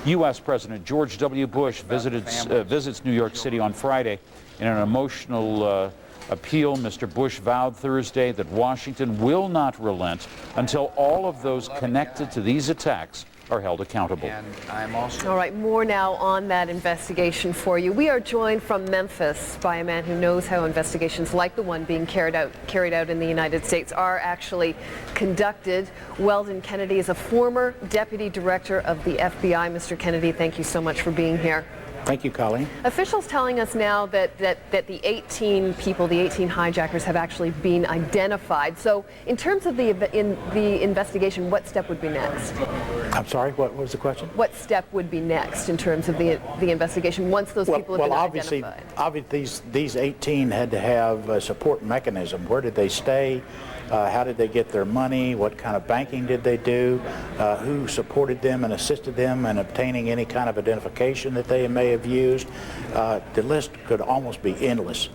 U.S. President George W. Bush visits New York City on Friday. In an emotional appeal, Mr. Bush vowed Thursday that Washington will not relent until all of those connected to these attacks are held accountable. All right, more now on that investigation for you. We are joined from Memphis by a man who knows how investigations like the one being carried out in the United States are actually conducted. Weldon Kennedy is a former deputy director of the FBI. Mr. Kennedy, thank you so much for being here. Thank you, Colleen. Officials telling us now that the 18 people, the 18 hijackers, have actually been identified. So in terms of the investigation, what step would be next? I'm sorry, what was the question? What step would be next in terms of the investigation once those people have been identified? Obviously, these 18 had to have a support mechanism. Where did they stay? How did they get their money? What kind of banking did they do? Who supported them and assisted them in obtaining any kind of identification that they may have used? The list could almost be endless.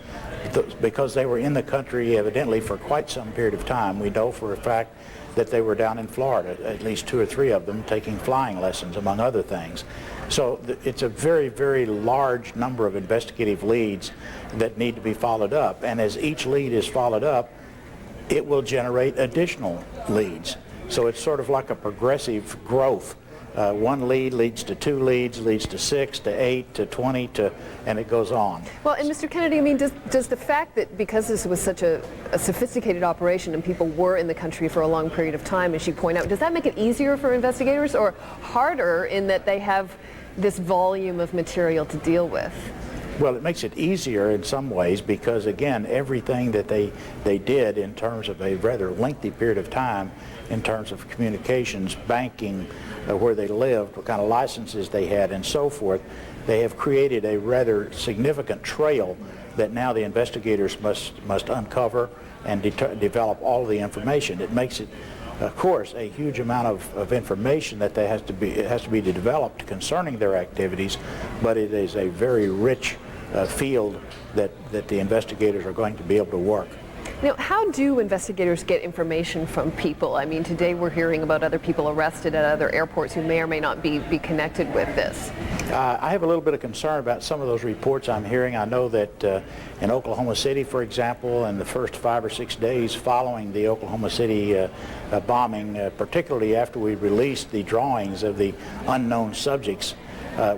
Because they were in the country evidently for quite some period of time. We know for a fact that they were down in Florida, at least 2 or 3 of them taking flying lessons, among other things. So it's a very, very large number of investigative leads that need to be followed up. And as each lead is followed up, it will generate additional leads. So it's sort of like a progressive growth. 1 lead leads to 2 leads, leads to 6, to 8, to 20, and it goes on. Well, and Mr. Kennedy, I mean, does the fact that because this was such a sophisticated operation and people were in the country for a long period of time, as you point out, does that make it easier for investigators or harder in that they have this volume of material to deal with? Well, it makes it easier in some ways because, again, everything that they did in terms of a rather lengthy period of time in terms of communications, banking, where they lived, what kind of licenses they had, and so forth, they have created a rather significant trail that now the investigators must uncover and develop all of the information. It makes it, of course, a huge amount of information that has to be developed concerning their activities, but it is a very rich field that the investigators are going to be able to work. Now, how do investigators get information from people? I mean, today we're hearing about other people arrested at other airports who may or may not be connected with this. I have a little bit of concern about some of those reports I'm hearing. I know that in Oklahoma City, for example, in the first 5 or 6 days following the Oklahoma City bombing, particularly after we released the drawings of the unknown subjects,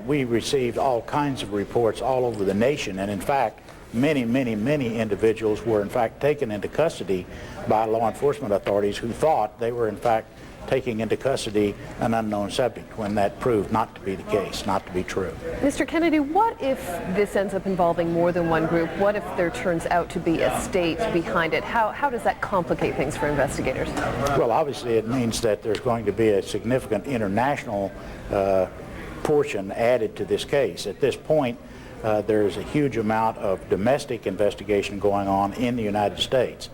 we received all kinds of reports all over the nation, and in fact, many individuals were in fact taken into custody by law enforcement authorities who thought they were in fact taking into custody an unknown subject when that proved not to be the case, not to be true. Mr. Kennedy, what if this ends up involving more than one group? What if there turns out to be a state behind it? How does that complicate things for investigators? Well, obviously it means that there's going to be a significant international portion added to this case. At this point, there's a huge amount of domestic investigation going on in the United States.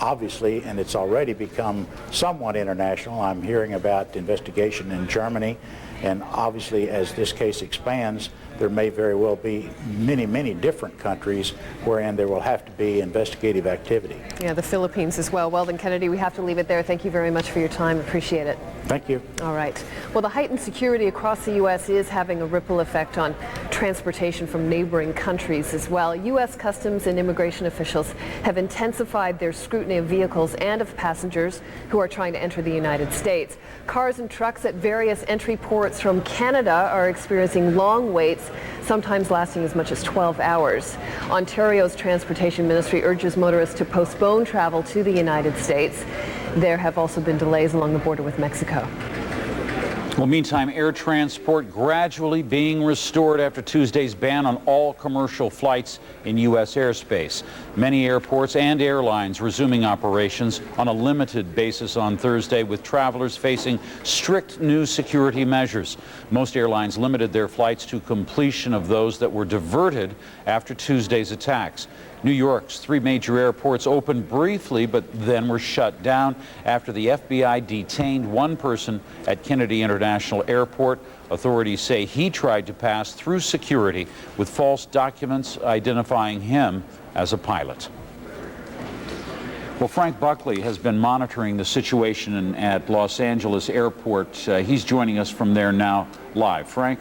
Obviously, and it's already become somewhat international. I'm hearing about investigation in Germany, and obviously as this case expands, there may very well be many, many different countries wherein there will have to be investigative activity. Yeah, the Philippines as well. Well then, Kennedy, we have to leave it there. Thank you very much for your time. Appreciate it. Thank you. All right. Well, the heightened security across the U.S. is having a ripple effect on transportation from neighboring countries as well. U.S. Customs and immigration officials have intensified their scrutiny of vehicles and of passengers who are trying to enter the United States. Cars and trucks at various entry ports from Canada are experiencing long waits, sometimes lasting as much as 12 hours. Ontario's Transportation Ministry urges motorists to postpone travel to the United States. There have also been delays along the border with Mexico. Well, meantime, air transport gradually being restored after Tuesday's ban on all commercial flights in U.S. airspace. Many airports and airlines resuming operations on a limited basis on Thursday, with travelers facing strict new security measures. Most airlines limited their flights to completion of those that were diverted after Tuesday's attacks. New York's 3 major airports opened briefly, but then were shut down after the FBI detained one person at Kennedy International Airport. Authorities say he tried to pass through security with false documents identifying him as a pilot. Well, Frank Buckley has been monitoring the situation at Los Angeles Airport. He's joining us from there now live. Frank?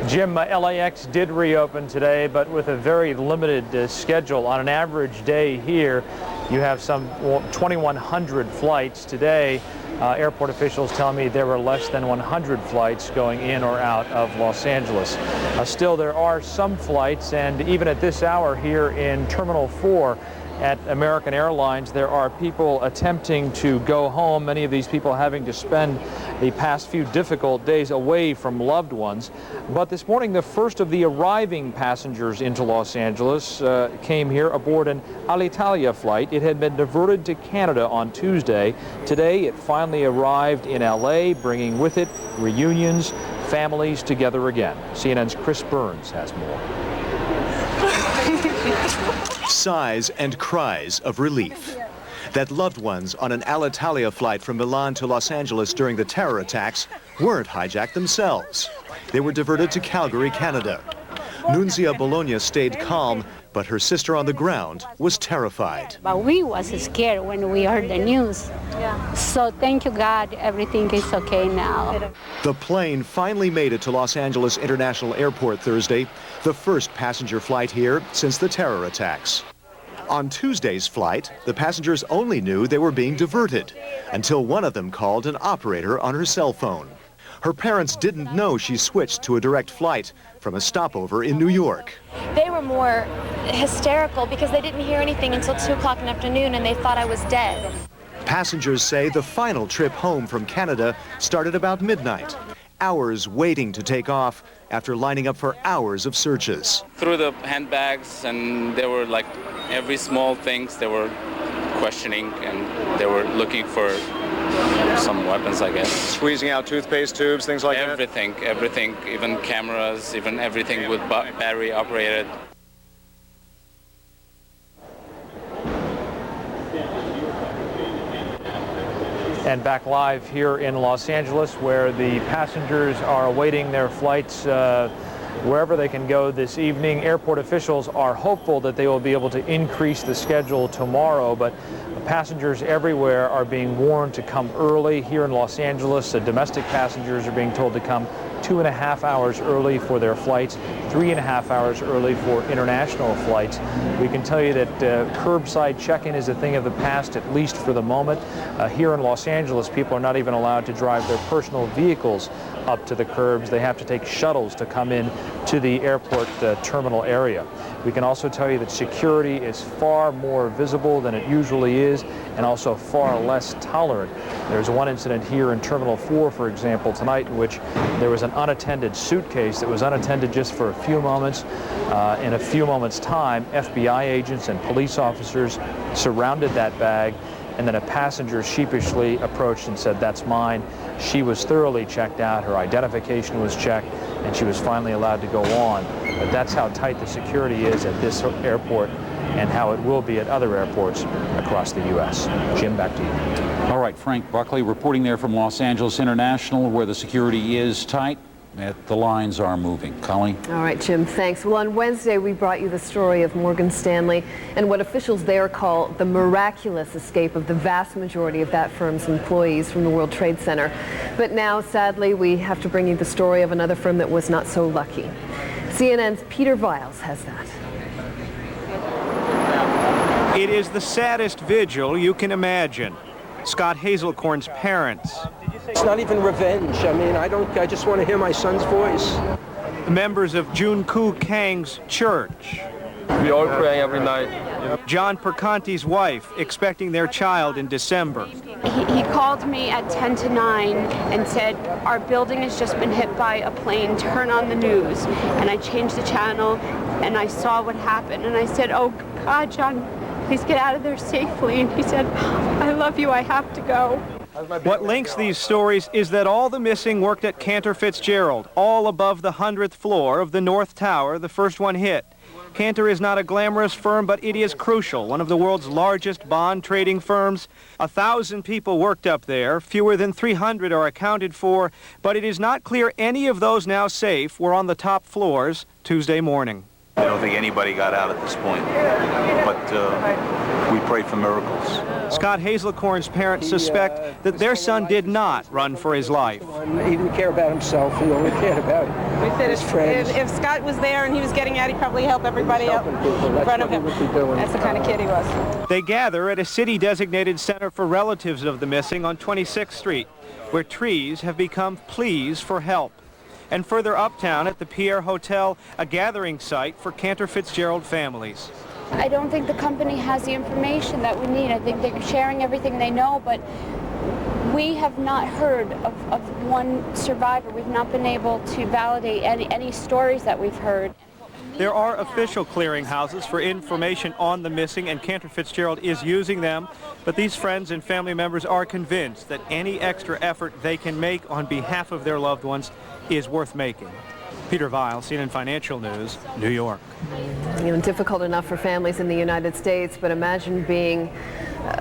Jim, LAX did reopen today, but with a very limited schedule. On an average day here, you have some 2,100 flights today. Airport officials tell me there were less than 100 flights going in or out of Los Angeles. Still, there are some flights, and even at this hour here in Terminal 4 at American Airlines, there are people attempting to go home, many of these people having to spend the past few difficult days away from loved ones. But this morning, the first of the arriving passengers into Los Angeles came here aboard an Alitalia flight. It had been diverted to Canada on Tuesday. Today, it finally arrived in LA, bringing with it reunions, families together again. CNN's Chris Burns has more. Sighs and cries of relief that loved ones on an Alitalia flight from Milan to Los Angeles during the terror attacks weren't hijacked themselves. They were diverted to Calgary, Canada. Nunzia Bologna stayed calm, but her sister on the ground was terrified. But we was scared when we heard the news. So thank you God, everything is okay now. The plane finally made it to Los Angeles International Airport Thursday, the first passenger flight here since the terror attacks. On Tuesday's flight, the passengers only knew they were being diverted until one of them called an operator on her cell phone. Her parents didn't know she switched to a direct flight from a stopover in New York. They were more hysterical because they didn't hear anything until 2 o'clock in the afternoon and they thought I was dead. Passengers say the final trip home from Canada started about midnight. Hours waiting to take off after lining up for hours of searches. Through the handbags, and they were like every small things they were questioning, and they were looking for some weapons, I guess. Squeezing out toothpaste tubes, things like everything, even cameras, even everything with battery operated. And back live here in Los Angeles, where the passengers are awaiting their flights wherever they can go this evening. Airport officials are hopeful that they will be able to increase the schedule tomorrow, but passengers everywhere are being warned to come early. Here in Los Angeles, domestic passengers are being told to come 2.5 hours early for their flights. 3.5 hours early for international flights. We can tell you that curbside check-in is a thing of the past, at least for the moment. Here in Los Angeles, people are not even allowed to drive their personal vehicles up to the curbs. They have to take shuttles to come in to the airport terminal area. We can also tell you that security is far more visible than it usually is, and also far less tolerant. There's one incident here in Terminal 4, for example, tonight, in which there was an unattended suitcase that was unattended just for a few moments. In a few moments' time, FBI agents and police officers surrounded that bag, and then a passenger sheepishly approached and said, "That's mine." She was thoroughly checked out, her identification was checked, and she was finally allowed to go on. But that's how tight the security is at this airport and how it will be at other airports across the U.S. Jim, back to you. All right, Frank Buckley reporting there from Los Angeles International, where the security is tight. The lines are moving. Colleen? All right, Jim, thanks. Well, on Wednesday, we brought you the story of Morgan Stanley and what officials there call the miraculous escape of the vast majority of that firm's employees from the World Trade Center. But now, sadly, we have to bring you the story of another firm that was not so lucky. CNN's Peter Viles has that. It is the saddest vigil you can imagine. Scott Hazelcorn's parents. It's not even revenge. I mean, I just want to hear my son's voice. Members of Jun Koo Kang's church. We all pray every night. John Perconti's wife, expecting their child in December. He called me at 10 to 9 and said, "Our building has just been hit by a plane, turn on the news." And I changed the channel and I saw what happened. And I said, "Oh God, John, please get out of there safely." And he said, "I love you, I have to go." What links these stories is that all the missing worked at Cantor Fitzgerald, all above the 100th floor of the North Tower, the first one hit. Cantor is not a glamorous firm, but it is crucial, one of the world's largest bond trading firms. 1,000 people worked up there, fewer than 300 are accounted for, but it is not clear any of those now safe were on the top floors Tuesday morning. I don't think anybody got out at this point, but we pray for miracles. Scott Hazelcorn's parents suspect that their son did not run for his life. He didn't care about himself. He only cared about his friends. If Scott was there and he was getting out, he'd probably help everybody up in front of him. That's the kind of kid he was. They gather at a city-designated center for relatives of the missing on 26th Street, where trees have become pleas for help. And further uptown at the Pierre Hotel, a gathering site for Cantor Fitzgerald families. I don't think the company has the information that we need. I think they're sharing everything they know, but we have not heard of one survivor. We've not been able to validate any stories that we've heard. There are official clearinghouses for information on the missing, and Cantor Fitzgerald is using them, but these friends and family members are convinced that any extra effort they can make on behalf of their loved ones is worth making. Peter Viles, CNN Financial News, New York. You know, difficult enough for families in the United States, but imagine being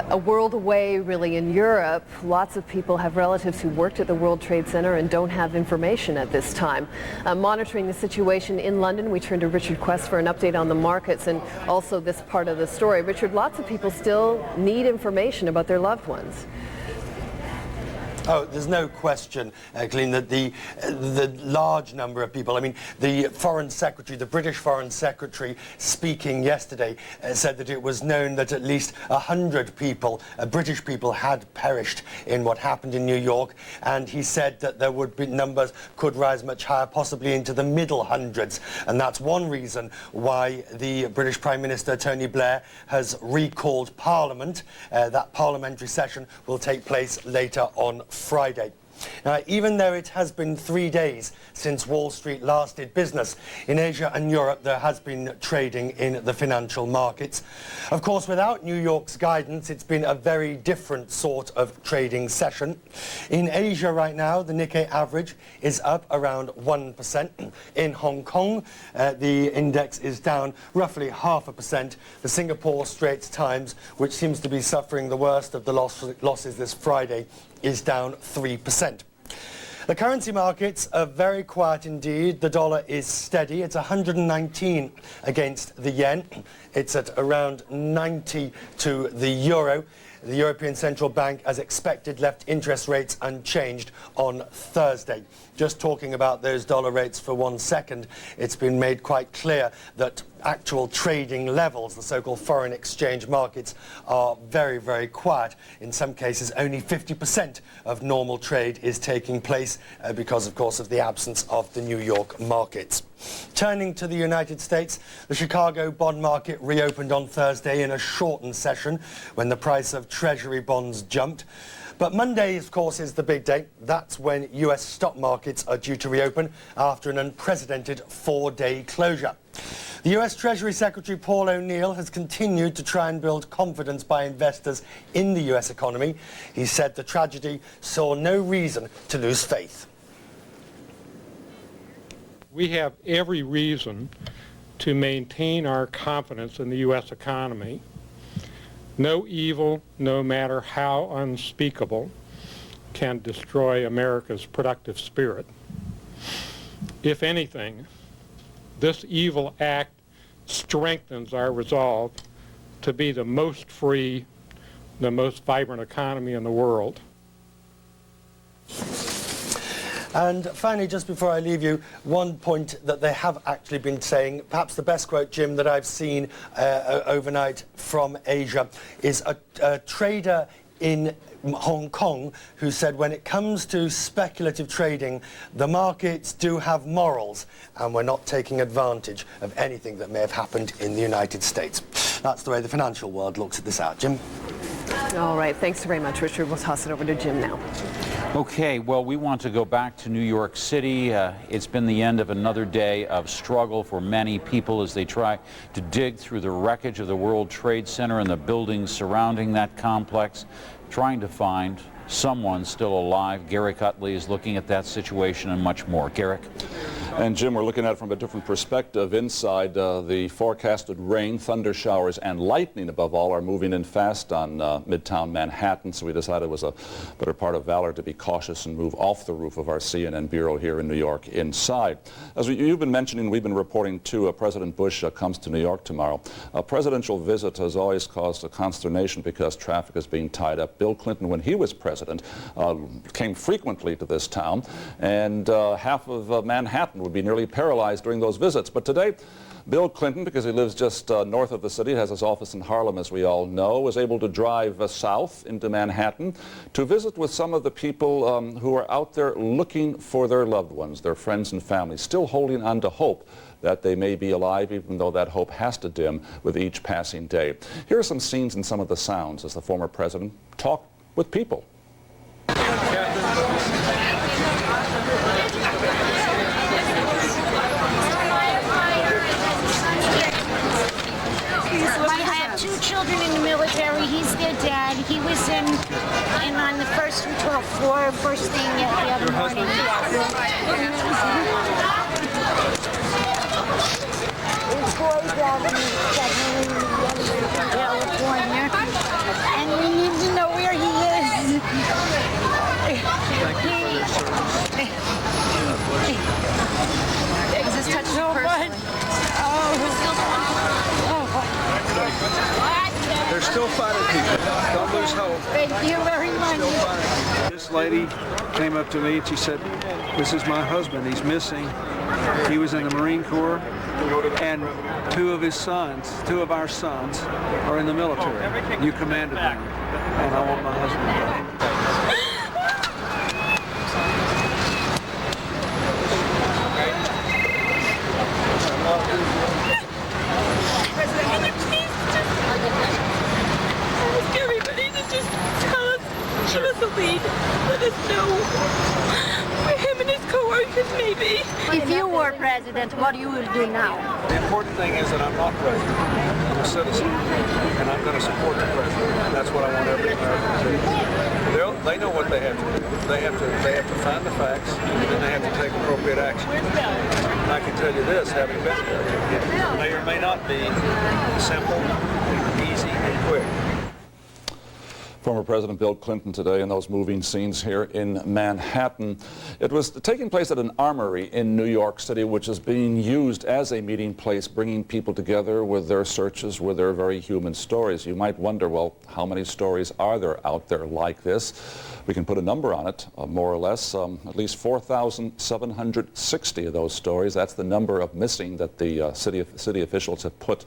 a world away, really, in Europe. Lots of people have relatives who worked at the World Trade Center and don't have information at this time. Monitoring the situation in London, we turn to Richard Quest for an update on the markets and also this part of the story. Richard, lots of people still need information about their loved ones. Oh, there's no question, Colleen, that the large number of people, I mean, the Foreign Secretary, the British Foreign Secretary, speaking yesterday, said that it was known that at least 100 people, British people, had perished in what happened in New York, and he said that there would be numbers could rise much higher, possibly into the middle hundreds, and that's one reason why the British Prime Minister, Tony Blair, has recalled Parliament. That parliamentary session will take place later on Friday. Now, even though it has been 3 days since Wall Street last did business, in Asia and Europe there has been trading in the financial markets. Of course, without New York's guidance, it's been a very different sort of trading session. In Asia right now, the Nikkei average is up around 1%. In Hong Kong, the index is down roughly 0.5%. The Singapore Straits Times, which seems to be suffering the worst of the losses this Friday, is down 3%. The currency markets are very quiet indeed. The dollar is steady. It's 119 against the yen. It's at around 90 to the euro. The European Central Bank, as expected, left interest rates unchanged on Thursday. Just talking about those dollar rates for 1 second, it's been made quite clear that actual trading levels, the so-called foreign exchange markets, are very, very quiet. In some cases, only 50% of normal trade is taking place because, of course, of the absence of the New York markets. Turning to the United States, the Chicago bond market reopened on Thursday in a shortened session when the price of Treasury bonds jumped. But Monday, of course, is the big day. That's when US stock markets are due to reopen after an unprecedented 4-day closure. The US Treasury Secretary Paul O'Neill has continued to try and build confidence by investors in the US economy. He said the tragedy saw no reason to lose faith. We have every reason to maintain our confidence in the U.S. economy. No evil, no matter how unspeakable, can destroy America's productive spirit. If anything, this evil act strengthens our resolve to be the most free, the most vibrant economy in the world. And finally, just before I leave you, one point that they have actually been saying, perhaps the best quote, Jim, that I've seen overnight from Asia, is a trader in Hong Kong who said when it comes to speculative trading, the markets do have morals and we're not taking advantage of anything that may have happened in the United States. That's the way the financial world looks at this out. Jim? All right, thanks very much, Richard. We'll toss it over to Jim now. Okay, well, we want to go back to New York City. It's been the end of another day of struggle for many people as they try to dig through the wreckage of the World Trade Center and the buildings surrounding that complex, trying to find someone still alive. Garrick Utley is looking at that situation and much more. Garrick? And Jim, we're looking at it from a different perspective. Inside, the forecasted rain, thunder showers, and lightning above all are moving in fast on Midtown Manhattan, so we decided it was a better part of valor to be cautious and move off the roof of our CNN bureau here in New York inside. As you've been mentioning, we've been reporting too, President Bush comes to New York tomorrow. A presidential visit has always caused a consternation because traffic is being tied up. Bill Clinton, when he was president, came frequently to this town, and half of Manhattan would be nearly paralyzed during those visits. But today, Bill Clinton, because he lives just north of the city, has his office in Harlem, as we all know, was able to drive south into Manhattan to visit with some of the people who are out there looking for their loved ones, their friends and family, still holding on to hope that they may be alive, even though that hope has to dim with each passing day. Here are some scenes and some of the sounds as the former president talked with people. I have 2 children in the military. He's their dad. He was in on the 1st and 12th floor, first thing the other morning. His boy down in California, and we need to know where he is. Is this touched you personally? They're still fighting people. Don't lose hope. Thank you very much. This lady came up to me and she said, "This is my husband. He's missing. He was in the Marine Corps, and 2 of our sons are in the military. You commanded them, and I want my husband back." Give us a lead. Let us know where him and his co-workers may be. If you were president, what you will do now? The important thing is that I'm not president. I'm a citizen, and I'm going to support the president. And that's what I want every American to do. They know what they have to do. They have to find the facts, and then they have to take appropriate action. And I can tell you this, having been there, it may or may not be simple, easy, and quick. Former President Bill Clinton today in those moving scenes here in Manhattan. It was taking place at an armory in New York City, which is being used as a meeting place, bringing people together with their searches, with their very human stories. You might wonder, well, how many stories are there out there like this? We can put a number on it, more or less, at least 4,760 of those stories. That's the number of missing that the city officials have put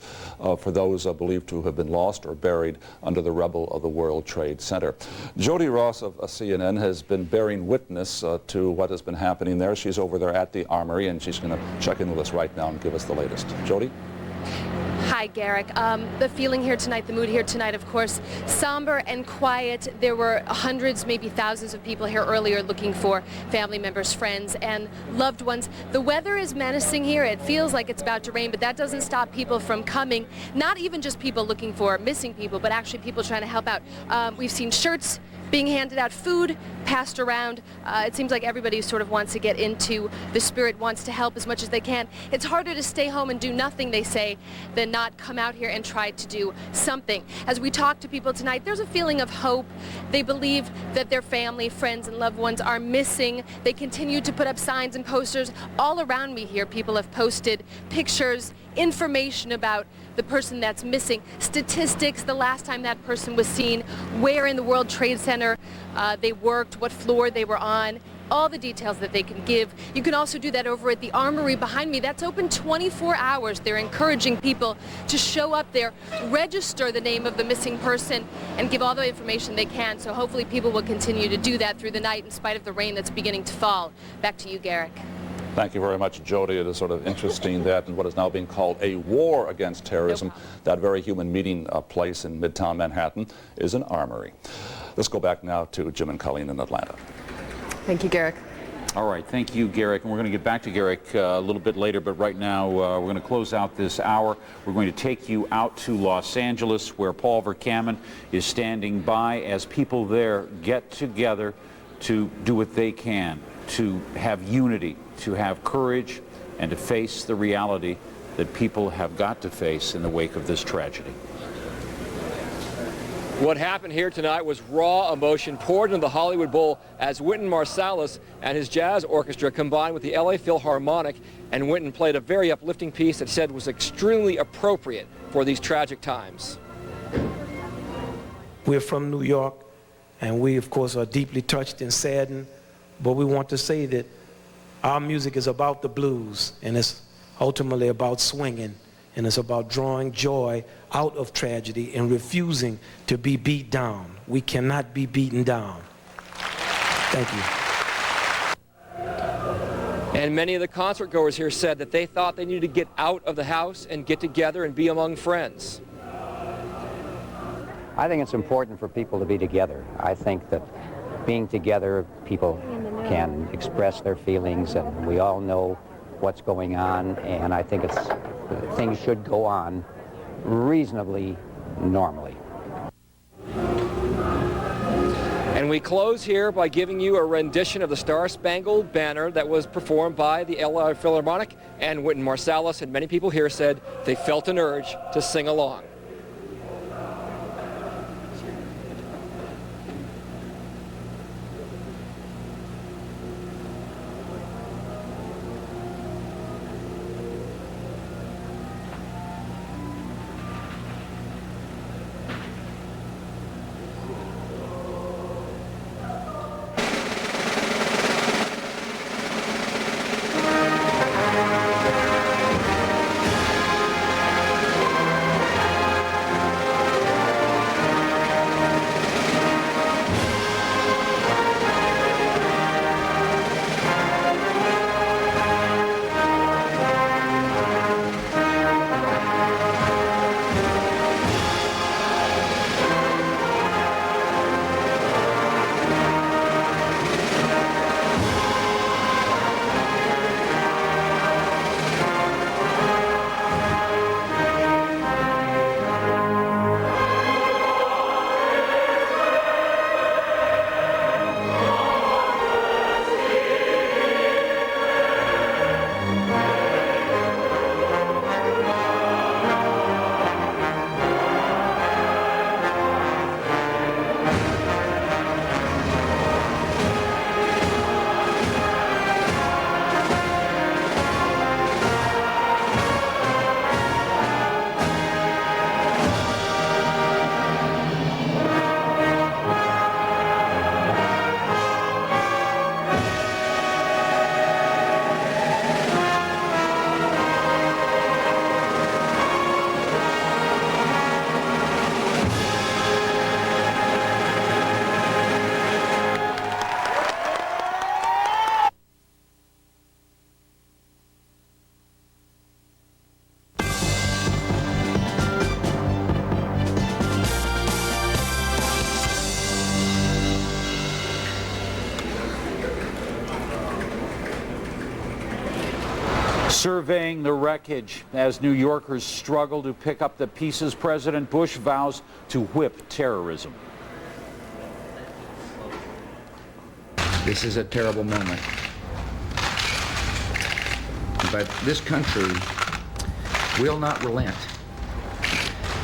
for those believed to have been lost or buried under the rubble of the World Trade Center. Jody Ross of CNN has been bearing witness to what has been happening there. She's over there at the armory, and she's going to check in with us right now and give us the latest. Jody? Hi, Garrick. The feeling here tonight, the mood here tonight, of course, somber and quiet. There were hundreds, maybe thousands of people here earlier looking for family members, friends, and loved ones. The weather is menacing here. It feels like it's about to rain, but that doesn't stop people from coming. Not even just people looking for missing people, but actually people trying to help out. We've seen shirts being handed out, food passed around. It seems like everybody sort of wants to get into the spirit, wants to help as much as they can. It's harder to stay home and do nothing, they say, than not come out here and try to do something. As we talk to people tonight, there's a feeling of hope. They believe that their family, friends, and loved ones are missing. They continue to put up signs and posters all around me here. People have posted pictures, information about the person that's missing, statistics, the last time that person was seen, where in the World Trade Center they worked, what floor they were on, all the details that they can give. You can also do that over at the armory behind me. That's open 24 hours. They're encouraging people to show up there, register the name of the missing person, and give all the information they can. So hopefully people will continue to do that through the night in spite of the rain that's beginning to fall. Back to you, Garrick. Thank you very much, Jody. It is sort of interesting that in what is now being called a war against terrorism, that very human meeting place in Midtown Manhattan is an armory. Let's go back now to Jim and Colleen in Atlanta. Thank you, Garrick. All right, thank you, Garrick. And we're going to get back to Garrick a little bit later, but right now we're going to close out this hour. We're going to take you out to Los Angeles, where Paul Verkaman is standing by as people there get together to do what they can, to have unity, to have courage, and to face the reality that people have got to face in the wake of this tragedy. What happened here tonight was raw emotion poured into the Hollywood Bowl as Wynton Marsalis and his jazz orchestra combined with the LA Philharmonic, and Wynton played a very uplifting piece that said was extremely appropriate for these tragic times. We're from New York, and we, of course, are deeply touched and saddened, but we want to say that our music is about the blues, and it's ultimately about swinging, and it's about drawing joy out of tragedy and refusing to be beat down. We cannot be beaten down. Thank you. And many of the concert goers here said that they thought they needed to get out of the house and get together and be among friends. I think it's important for people to be together. I think that being together, people can express their feelings, and we all know what's going on, and I think things should go on reasonably normally. And we close here by giving you a rendition of the Star-Spangled Banner that was performed by the LA Philharmonic and Wynton Marsalis, and many people here said they felt an urge to sing along. Surveying the wreckage as New Yorkers struggle to pick up the pieces, President Bush vows to whip terrorism. This is a terrible moment. But this country will not relent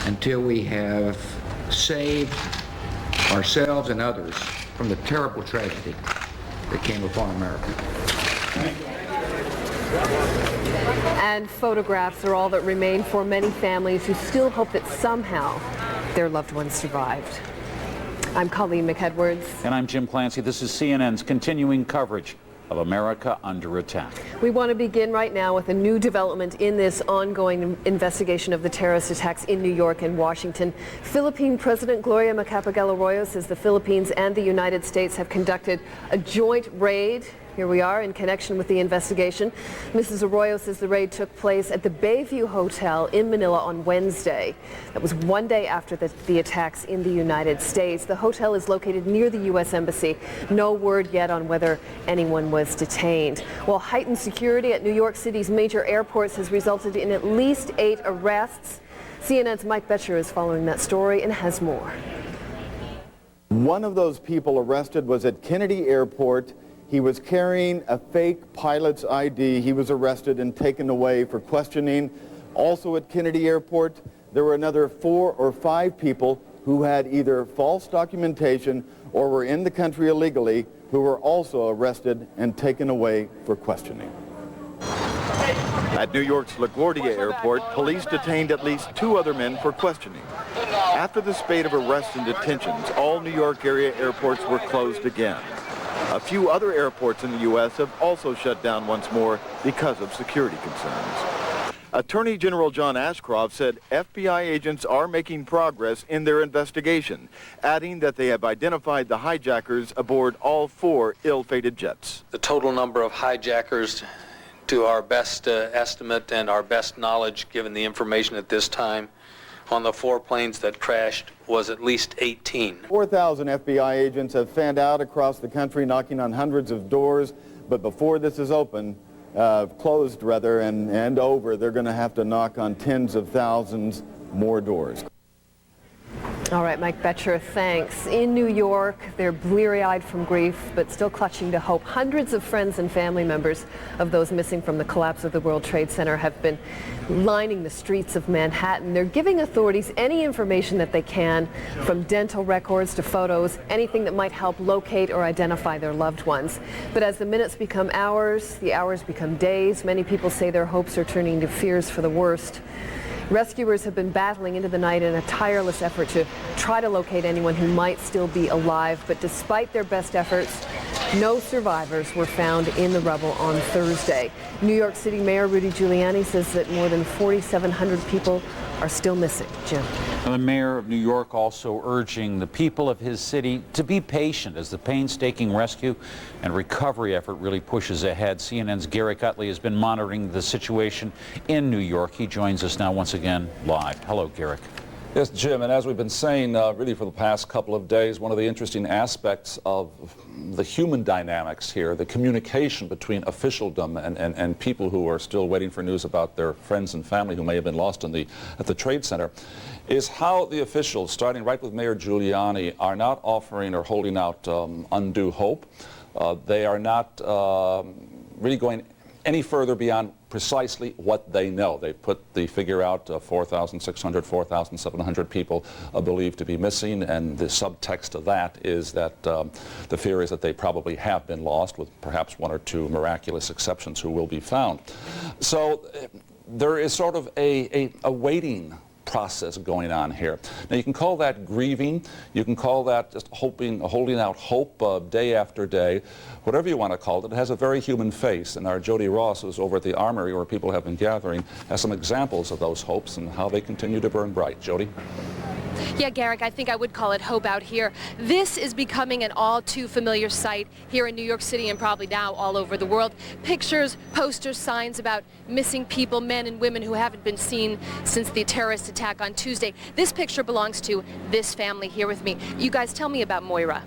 until we have saved ourselves and others from the terrible tragedy that came upon America. And photographs are all that remain for many families who still hope that somehow their loved ones survived. I'm Colleen McEdwards. And I'm Jim Clancy. This is CNN's continuing coverage of America Under Attack. We want to begin right now with a new development in this ongoing investigation of the terrorist attacks in New York and Washington. Philippine President Gloria Macapagal-Arroyo says the Philippines and the United States have conducted a joint raid. Here we are in connection with the investigation. Mrs. Arroyo says the raid took place at the Bayview Hotel in Manila on Wednesday. That was one day after the attacks in the United States. The hotel is located near the U.S. Embassy. No word yet on whether anyone was detained. While heightened security at New York City's major airports has resulted in at least 8 arrests. CNN's Mike Betcher is following that story and has more. One of those people arrested was at Kennedy Airport. He was carrying a fake pilot's ID. He was arrested and taken away for questioning. Also at Kennedy Airport, there were another 4 or 5 people who had either false documentation or were in the country illegally who were also arrested and taken away for questioning. At New York's LaGuardia Airport, police detained at least 2 other men for questioning. After the spate of arrests and detentions, all New York area airports were closed again. A few other airports in the U.S. have also shut down once more because of security concerns. Attorney General John Ashcroft said FBI agents are making progress in their investigation, adding that they have identified the hijackers aboard all 4 ill-fated jets. The total number of hijackers, to our best estimate and our best knowledge given the information at this time, on the 4 planes that crashed was at least 18. 4,000 FBI agents have fanned out across the country, knocking on hundreds of doors. But before this is closed rather, and over, they're going to have to knock on tens of thousands more doors. All right, Mike Betcher, thanks. In New York, they're bleary-eyed from grief, but still clutching to hope. Hundreds of friends and family members of those missing from the collapse of the World Trade Center have been lining the streets of Manhattan. They're giving authorities any information that they can, from dental records to photos, anything that might help locate or identify their loved ones. But as the minutes become hours, the hours become days. Many people say their hopes are turning to fears for the worst. Rescuers have been battling into the night in a tireless effort to try to locate anyone who might still be alive. But despite their best efforts, no survivors were found in the rubble on Thursday. New York City Mayor Rudy Giuliani says that more than 4,700 people are still missing. Jim. The mayor of New York also urging the people of his city to be patient as the painstaking rescue and recovery effort really pushes ahead. CNN's Garrick Utley has been monitoring the situation in New York. He joins us now once again live. Hello, Garrick. Yes, Jim, and as we've been saying really for the past couple of days, one of the interesting aspects of the human dynamics here, the communication between officialdom and people who are still waiting for news about their friends and family who may have been lost at the Trade Center, is how the officials, starting right with Mayor Giuliani, are not offering or holding out undue hope. They are not really going any further beyond precisely what they know. They put the figure out, 4,600, 4,700 people believed to be missing, and the subtext of that is that the fear is that they probably have been lost, with perhaps 1 or 2 miraculous exceptions who will be found. So there is sort of a waiting process going on here. Now, you can call that grieving, you can call that just holding out hope day after day, whatever you want to call it. It has a very human face, and our Jody Ross, who's over at the Armory where people have been gathering, has some examples of those hopes and how they continue to burn bright. Jody? Yeah, Garrick, I think I would call it hope out here. This is becoming an all too familiar sight here in New York City and probably now all over the world. Pictures, posters, signs about missing people, men and women who haven't been seen since the terrorist attack on Tuesday. This picture belongs to this family here with me. You guys tell me about Moira.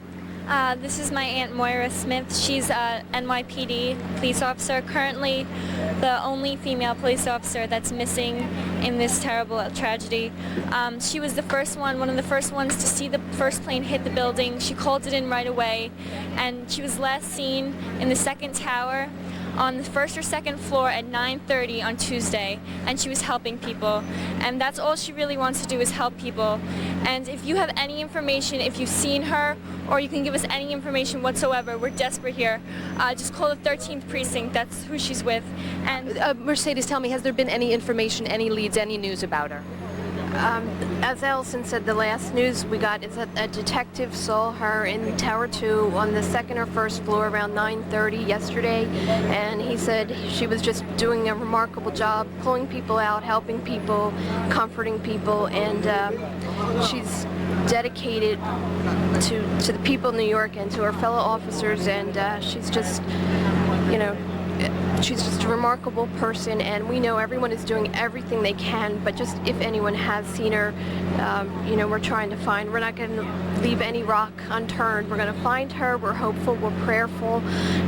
This is my Aunt Moira Smith. She's a NYPD police officer, currently the only female police officer that's missing in this terrible tragedy. She was the first one of the first ones to see the first plane hit the building. She called it in right away, and she was last seen in the second tower on the first or second floor at 9:30 on Tuesday, and she was helping people. And that's all she really wants to do, is help people. And if you have any information, if you've seen her, or you can give us any information whatsoever, we're desperate here. Just call the 13th precinct. That's who she's with. And Mercedes, tell me, has there been any information, any leads, any news about her? As Allison said, the last news we got is that a detective saw her in Tower 2 on the second or first floor around 9:30 yesterday, and he said she was just doing a remarkable job, pulling people out, helping people, comforting people, and she's dedicated to the people of New York and to her fellow officers, and she's just, you know, she's just a remarkable person, and we know everyone is doing everything they can, but just if anyone has seen her, you know, we're trying to find. We're not going to leave any rock unturned. We're going to find her. We're hopeful. We're prayerful.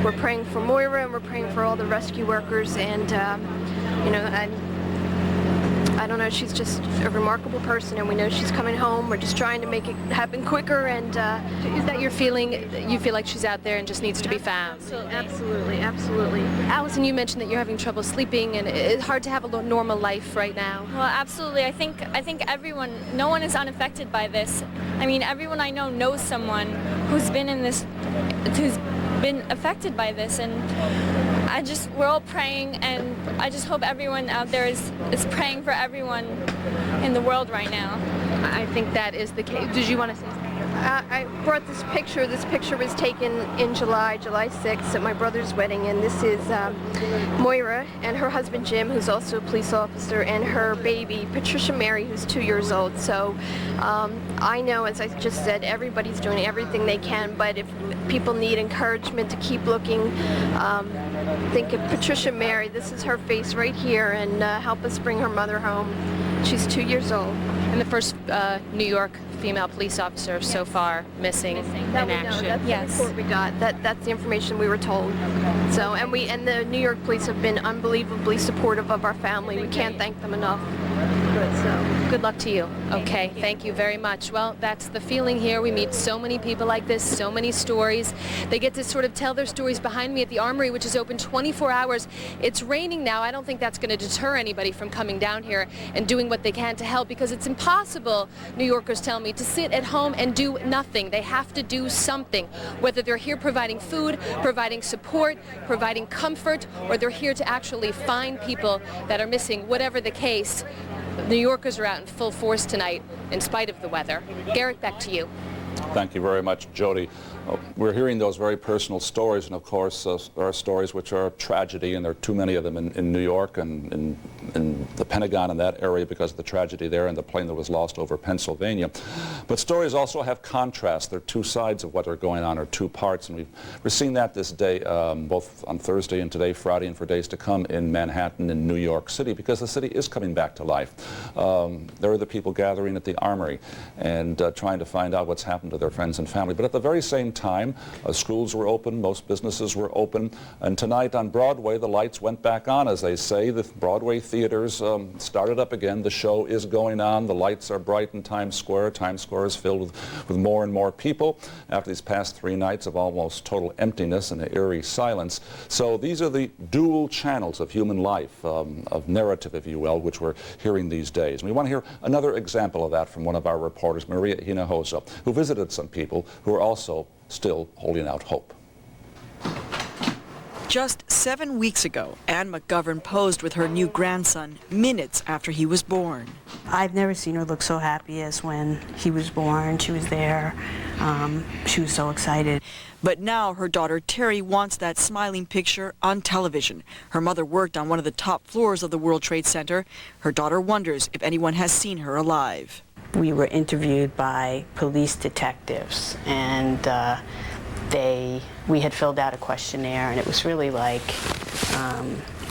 We're praying for Moira, and we're praying for all the rescue workers, and, you know, I don't know, she's just a remarkable person, and we know she's coming home. We're just trying to make it happen quicker, and is that your feeling? You feel like she's out there and just needs to be found? Absolutely, absolutely. Allison, you mentioned that you're having trouble sleeping, and it's hard to have a normal life right now. well, absolutely. I think everyone, no one is unaffected by this. I mean, everyone I know knows someone who's been in this, who's been affected by this, and we're all praying, and I just hope everyone out there is praying for everyone in the world right now. I think that is the case. Did you want to say something? I brought this picture. This picture was taken in July 6th at my brother's wedding, and this is Moira and her husband Jim, who's also a police officer, and her baby Patricia Mary, who's 2 years old. So I know, as I just said, everybody's doing everything they can, but if people need encouragement to keep looking, think of Patricia Mary. This is her face right here, and help us bring her mother home. She's 2 years old. And the first New York female police officer so far missing in action. That's the report we got. That's the information we were told. So, and the New York police have been unbelievably supportive of our family. We can't thank them enough. Good. So, good luck to you. Okay, thank you very much. Well, that's the feeling here. We meet so many people like this, so many stories. They get to sort of tell their stories behind me at the Armory, which is open 24 hours. It's raining now. I don't think that's going to deter anybody from coming down here and doing what they can to help, because it's impossible, New Yorkers tell me, to sit at home and do nothing. They have to do something, whether they're here providing food, providing support, providing comfort, or they're here to actually find people that are missing. Whatever the case, New Yorkers are out in full force tonight in spite of the weather. Garrett, back to you. Thank you very much, Jody. We're hearing those very personal stories, and of course there are stories which are tragedy, and there are too many of them in New York and in the Pentagon and that area because of the tragedy there and the plane that was lost over Pennsylvania. But stories also have contrast. There are two sides of what are going on, or two parts, and we're seeing that this day, both on Thursday and today, Friday, and for days to come in Manhattan and New York City, because the city is coming back to life. There are the people gathering at the Armory and trying to find out what's happened to their friends and family. But at the very same time, schools were open, most businesses were open, and tonight on Broadway the lights went back on, as they say. The Broadway theaters started up again. The show is going on. The lights are bright in Times Square. Times Square is filled with more and more people after these past 3 nights of almost total emptiness and eerie silence. So these are the dual channels of human life, of narrative, if you will, which we're hearing these days. And we want to hear another example of that from one of our reporters, Maria Hinojosa, who visited some people who are also still holding out hope. Just 7 weeks ago, Ann McGovern posed with her new grandson minutes after he was born. I've never seen her look so happy as when he was born. She was there. She was so excited. But now her daughter Terry wants that smiling picture on television. Her mother worked on one of the top floors of the World Trade Center. Her daughter wonders if anyone has seen her alive. We were interviewed by police detectives, and we had filled out a questionnaire, and it was really like,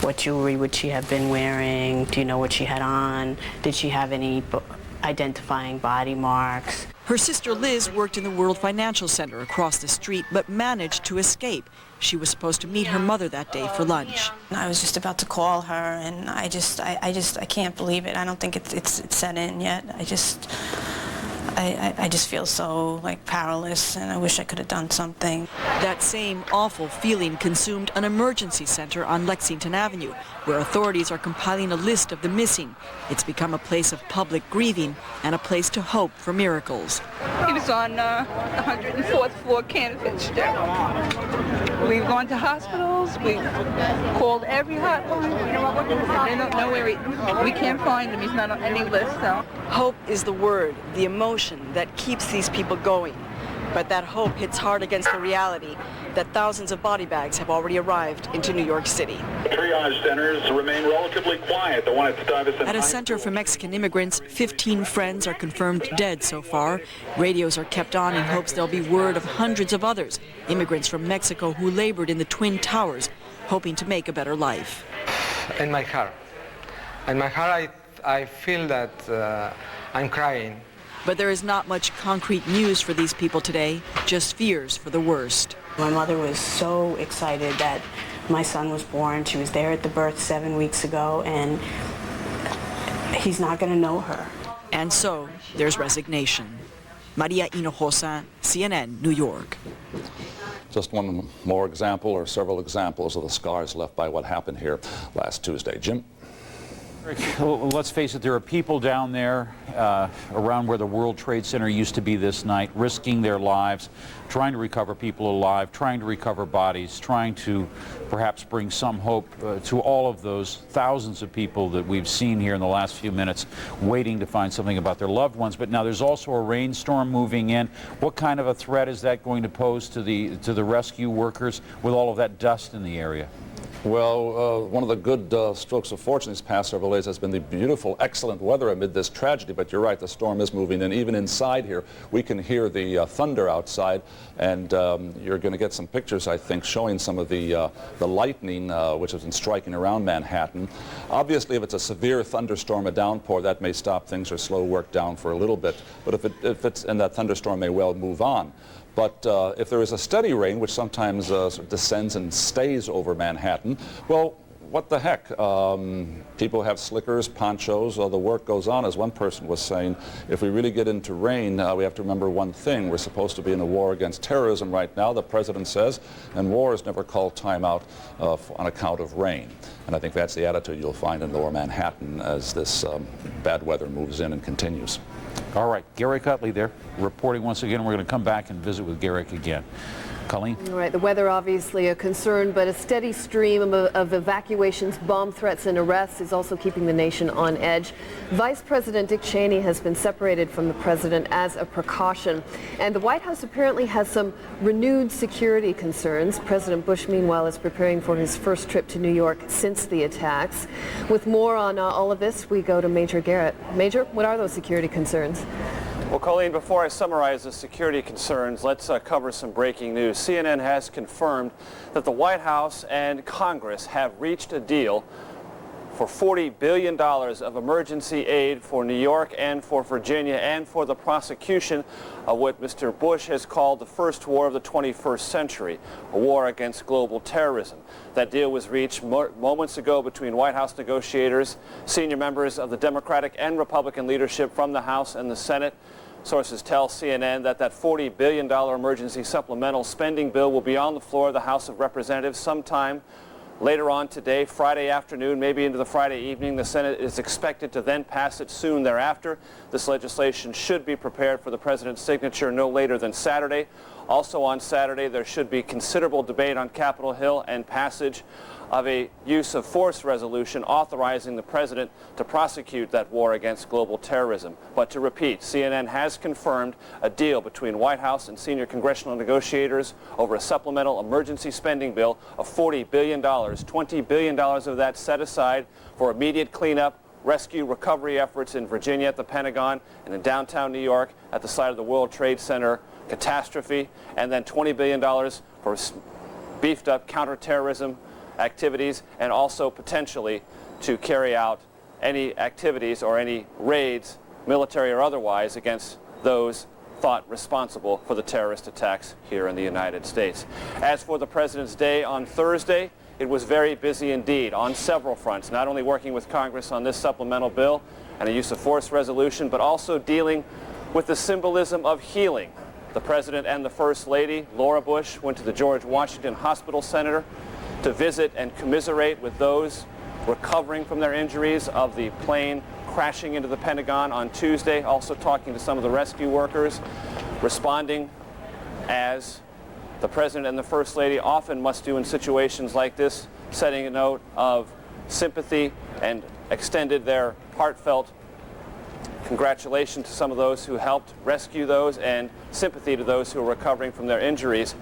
what jewelry would she have been wearing? Do you know what she had on? Did she have any identifying body marks? Her sister Liz worked in the World Financial Center across the street, but managed to escape. She was supposed to meet her mother that day for lunch. I was just about to call her, and I can't believe it. I don't think it's set in yet. I just feel so powerless, and I wish I could have done something. That same awful feeling consumed an emergency center on Lexington Avenue, where authorities are compiling a list of the missing. It's become a place of public grieving and a place to hope for miracles. He was on 104th floor, Cantor Fitzgerald. We've gone to hospitals. We've called every hotline. They don't know where we can't find him. He's not on any list. So. Hope is the word, the emotion that keeps these people going. But that hope hits hard against the reality that thousands of body bags have already arrived into New York City. Triage centers remain relatively quiet. The one at Stuyvesant. At a center for Mexican immigrants, 15 friends are confirmed dead so far. Radios are kept on in hopes there'll be word of hundreds of others, immigrants from Mexico who labored in the Twin Towers, hoping to make a better life. In my heart, I feel that I'm crying. But there is not much concrete news for these people today, just fears for the worst. My mother was so excited that my son was born. She was there at the birth 7 weeks ago, and he's not going to know her. And so there's resignation. Maria Hinojosa, CNN, New York. Just one more example, or several examples of the scars left by what happened here last Tuesday. Jim? Well, let's face it, there are people down there around where the World Trade Center used to be this night, risking their lives, trying to recover people alive, trying to recover bodies, trying to perhaps bring some hope to all of those thousands of people that we've seen here in the last few minutes waiting to find something about their loved ones. But now there's also a rainstorm moving in. What kind of a threat is that going to pose to the rescue workers with all of that dust in the area? Well, one of the good strokes of fortune these past several days has been the beautiful, excellent weather amid this tragedy. But you're right, the storm is moving in. Even inside here, we can hear the thunder outside, and you're going to get some pictures, I think, showing some of the lightning which has been striking around Manhattan. Obviously, if it's a severe thunderstorm, a downpour, that may stop things or slow work down for a little bit. But if it's and that thunderstorm may well move on. But if there is a steady rain, which sometimes descends and stays over Manhattan, well, what the heck? People have slickers, ponchos, the work goes on. As one person was saying, if we really get into rain, we have to remember one thing. We're supposed to be in a war against terrorism right now, the president says, and wars never call time out on account of rain. And I think that's the attitude you'll find in lower Manhattan as this bad weather moves in and continues. All right, Garrick Utley there, reporting once again. We're going to come back and visit with Garrick again. Colleen? All right, the weather obviously a concern, but a steady stream of evacuations, bomb threats, and arrests is also keeping the nation on edge. Vice President Dick Cheney has been separated from the president as a precaution, and the White House apparently has some renewed security concerns. President Bush, meanwhile, is preparing for his first trip to New York since the attacks. With more on all of this, we go to Major Garrett. Major, what are those security concerns? Well, Colleen, before I summarize the security concerns, let's cover some breaking news. CNN has confirmed that the White House and Congress have reached a deal for $40 billion of emergency aid for New York and for Virginia and for the prosecution of what Mr. Bush has called the first war of the 21st century, a war against global terrorism. That deal was reached moments ago between White House negotiators, senior members of the Democratic and Republican leadership from the House and the Senate. Sources tell CNN that $40 billion emergency supplemental spending bill will be on the floor of the House of Representatives sometime later on today, Friday afternoon, maybe into the Friday evening. The Senate is expected to then pass it soon thereafter. This legislation should be prepared for the president's signature no later than Saturday. Also on Saturday, there should be considerable debate on Capitol Hill and passage of a use of force resolution authorizing the president to prosecute that war against global terrorism. But to repeat, CNN has confirmed a deal between White House and senior congressional negotiators over a supplemental emergency spending bill of $40 billion, $20 billion of that set aside for immediate cleanup, rescue, recovery efforts in Virginia at the Pentagon and in downtown New York at the site of the World Trade Center catastrophe, and then $20 billion for beefed up counterterrorism activities, and also potentially to carry out any activities or any raids, military or otherwise, against those thought responsible for the terrorist attacks here in the United States. As for the President's Day on Thursday, it was very busy indeed on several fronts, not only working with Congress on this supplemental bill and a use of force resolution, but also dealing with the symbolism of healing. The President and the First Lady, Laura Bush, went to the George Washington Hospital Center to visit and commiserate with those recovering from their injuries of the plane crashing into the Pentagon on Tuesday, also talking to some of the rescue workers, responding as the President and the First Lady often must do in situations like this, setting a note of sympathy and extended their heartfelt congratulations to some of those who helped rescue those and sympathy to those who are recovering from their injuries.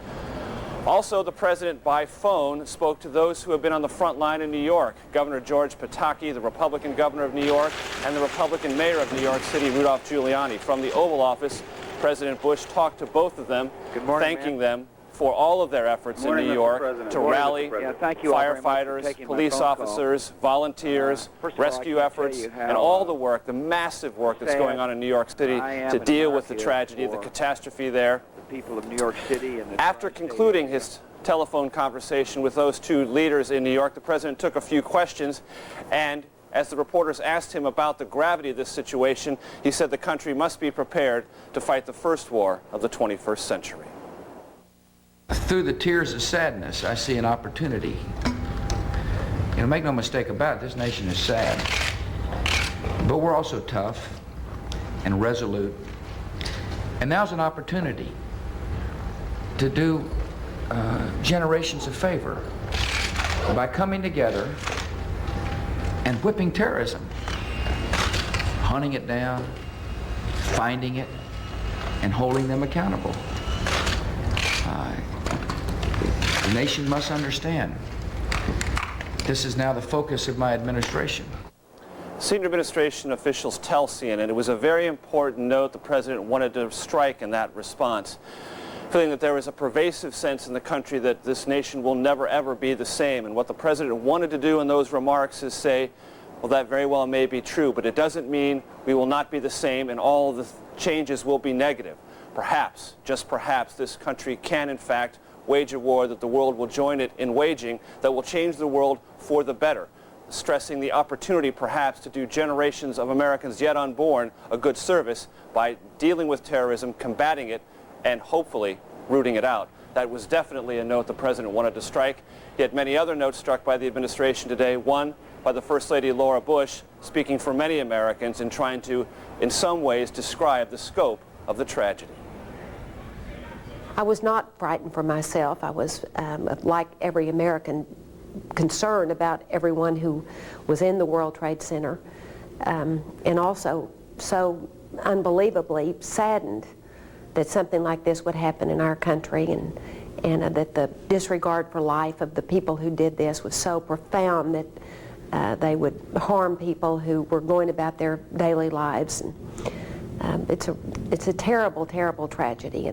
Also, the President by phone spoke to those who have been on the front line in New York. Governor George Pataki, the Republican governor of New York, and the Republican mayor of New York City, Rudolph Giuliani. From the Oval Office, President Bush talked to both of them, thanking them for all of their efforts in New York to rally firefighters, police officers, volunteers, rescue efforts, and all the work, the massive work that's going on in New York City to deal with the tragedy, the catastrophe there. People of New York City and after concluding his telephone conversation with those two leaders in New York, the President took a few questions, and as the reporters asked him about the gravity of this situation, he said the country must be prepared to fight the first war of the 21st century. Through the tears of sadness, I see an opportunity. You know, make no mistake about it, this nation is sad. But we're also tough and resolute. And now's an opportunity to do generations a favor by coming together and whipping terrorism, hunting it down, finding it, and holding them accountable. The nation must understand this is now the focus of my administration. Senior administration officials tell CNN it was a very important note the President wanted to strike in that response, feeling that there was a pervasive sense in the country that this nation will never ever be the same. And what the President wanted to do in those remarks is say, well, that very well may be true, but it doesn't mean we will not be the same and all of the changes will be negative. Perhaps, just perhaps, this country can in fact wage a war that the world will join it in waging that will change the world for the better, stressing the opportunity perhaps to do generations of Americans yet unborn a good service by dealing with terrorism, combating it, and hopefully rooting it out. That was definitely a note the President wanted to strike. Yet many other notes struck by the administration today, one by the First Lady Laura Bush, speaking for many Americans and trying to, in some ways, describe the scope of the tragedy. I was not frightened for myself. I was, like every American, concerned about everyone who was in the World Trade Center, and also so unbelievably saddened that something like this would happen in our country, and that the disregard for life of the people who did this was so profound that they would harm people who were going about their daily lives. And it's a terrible, terrible tragedy.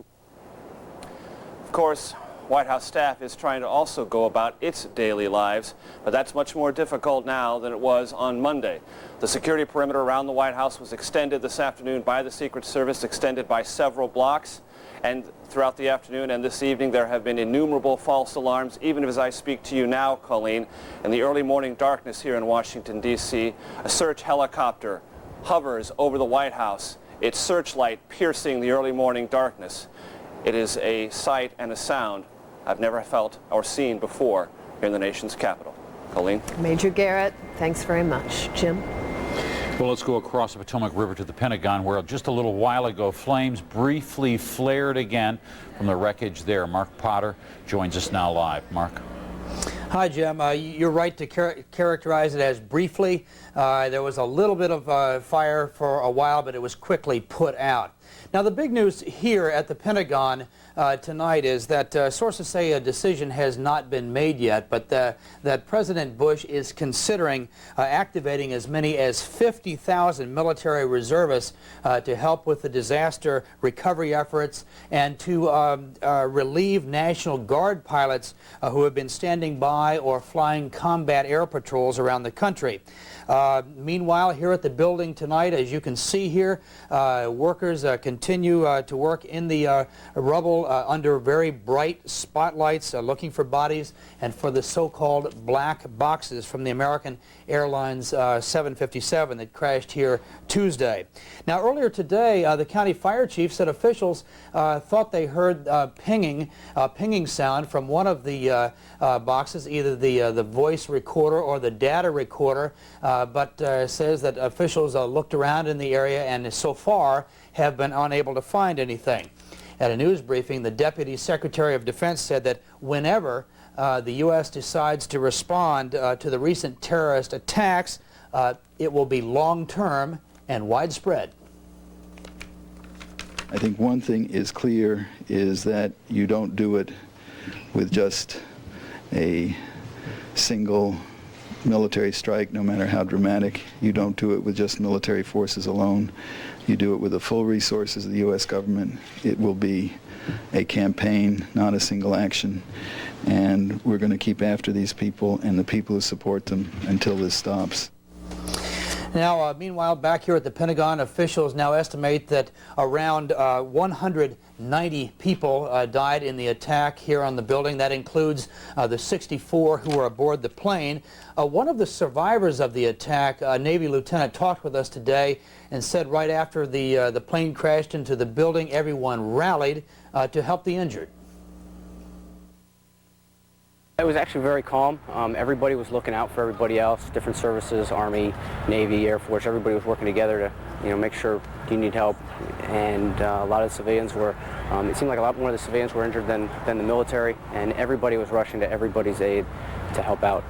Of course, White House staff is trying to also go about its daily lives, but that's much more difficult now than it was on Monday. The security perimeter around the White House was extended this afternoon by the Secret Service, extended by several blocks, and throughout the afternoon and this evening there have been innumerable false alarms, even as I speak to you now, Colleen. In the early morning darkness here in Washington, D.C., a search helicopter hovers over the White House, its searchlight piercing the early morning darkness. It is a sight and a sound I've never felt or seen before here in the nation's capital. Colleen? Major Garrett, thanks very much. Jim? Well, let's go across the Potomac River to the Pentagon, where just a little while ago flames briefly flared again from the wreckage there. Mark Potter joins us now live. Mark? Hi, Jim. You're right to characterize it as briefly. There was a little bit of fire for a while, but it was quickly put out. Now, the big news here at the Pentagon tonight is that sources say a decision has not been made yet, but that President Bush is considering activating as many as 50,000 military reservists to help with the disaster recovery efforts and to relieve National Guard pilots who have been standing by or flying combat air patrols around the country. Meanwhile, here at the building tonight, as you can see here, workers continue to work in the rubble under very bright spotlights, looking for bodies and for the so-called black boxes from the American Airlines 757 that crashed here Tuesday. Now, earlier today, the county fire chief said officials thought they heard pinging sound from one of the boxes, either the voice recorder or the data recorder, but says that officials looked around in the area and so far have been unable to find anything. At a news briefing, the Deputy Secretary of Defense said that whenever the U.S. decides to respond to the recent terrorist attacks, it will be long-term and widespread. I think one thing is clear is that you don't do it with just a single military strike, no matter how dramatic. You don't do it with just military forces alone. You do it with the full resources of the U.S. government. It will be a campaign, not a single action. And we're going to keep after these people and the people who support them until this stops. Now, meanwhile, back here at the Pentagon, officials now estimate that around 190 people died in the attack here on the building. That includes the 64 who were aboard the plane. One of the survivors of the attack, a Navy lieutenant, talked with us today and said right after the plane crashed into the building, everyone rallied to help the injured. It was actually very calm. Everybody was looking out for everybody else, different services, Army, Navy, Air Force. Everybody was working together to, make sure you need help. And a lot of the civilians were, it seemed like a lot more of the civilians were injured than the military, and everybody was rushing to everybody's aid to help out.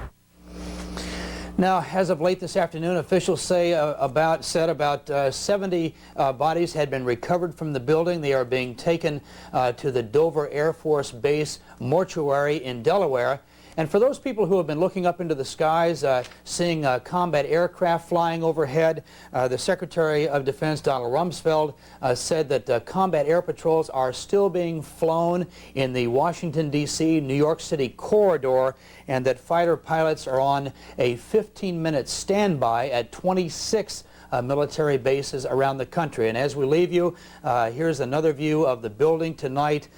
Now, as of late this afternoon, officials said about 70 bodies had been recovered from the building. They are being taken to the Dover Air Force Base mortuary in Delaware. And for those people who have been looking up into the skies, seeing combat aircraft flying overhead, the Secretary of Defense, Donald Rumsfeld, said that combat air patrols are still being flown in the Washington, D.C., New York City corridor, and that fighter pilots are on a 15-minute standby at 26 military bases around the country. And as we leave you, here's another view of the building tonight.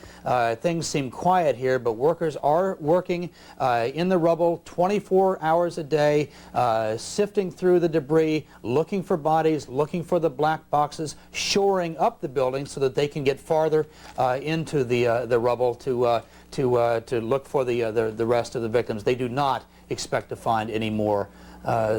Things seem quiet here, but workers are working in the rubble 24 hours a day, sifting through the debris, looking for bodies, looking for the black boxes, shoring up the building so that they can get farther into the rubble to look for the rest of the victims. They do not expect to find any more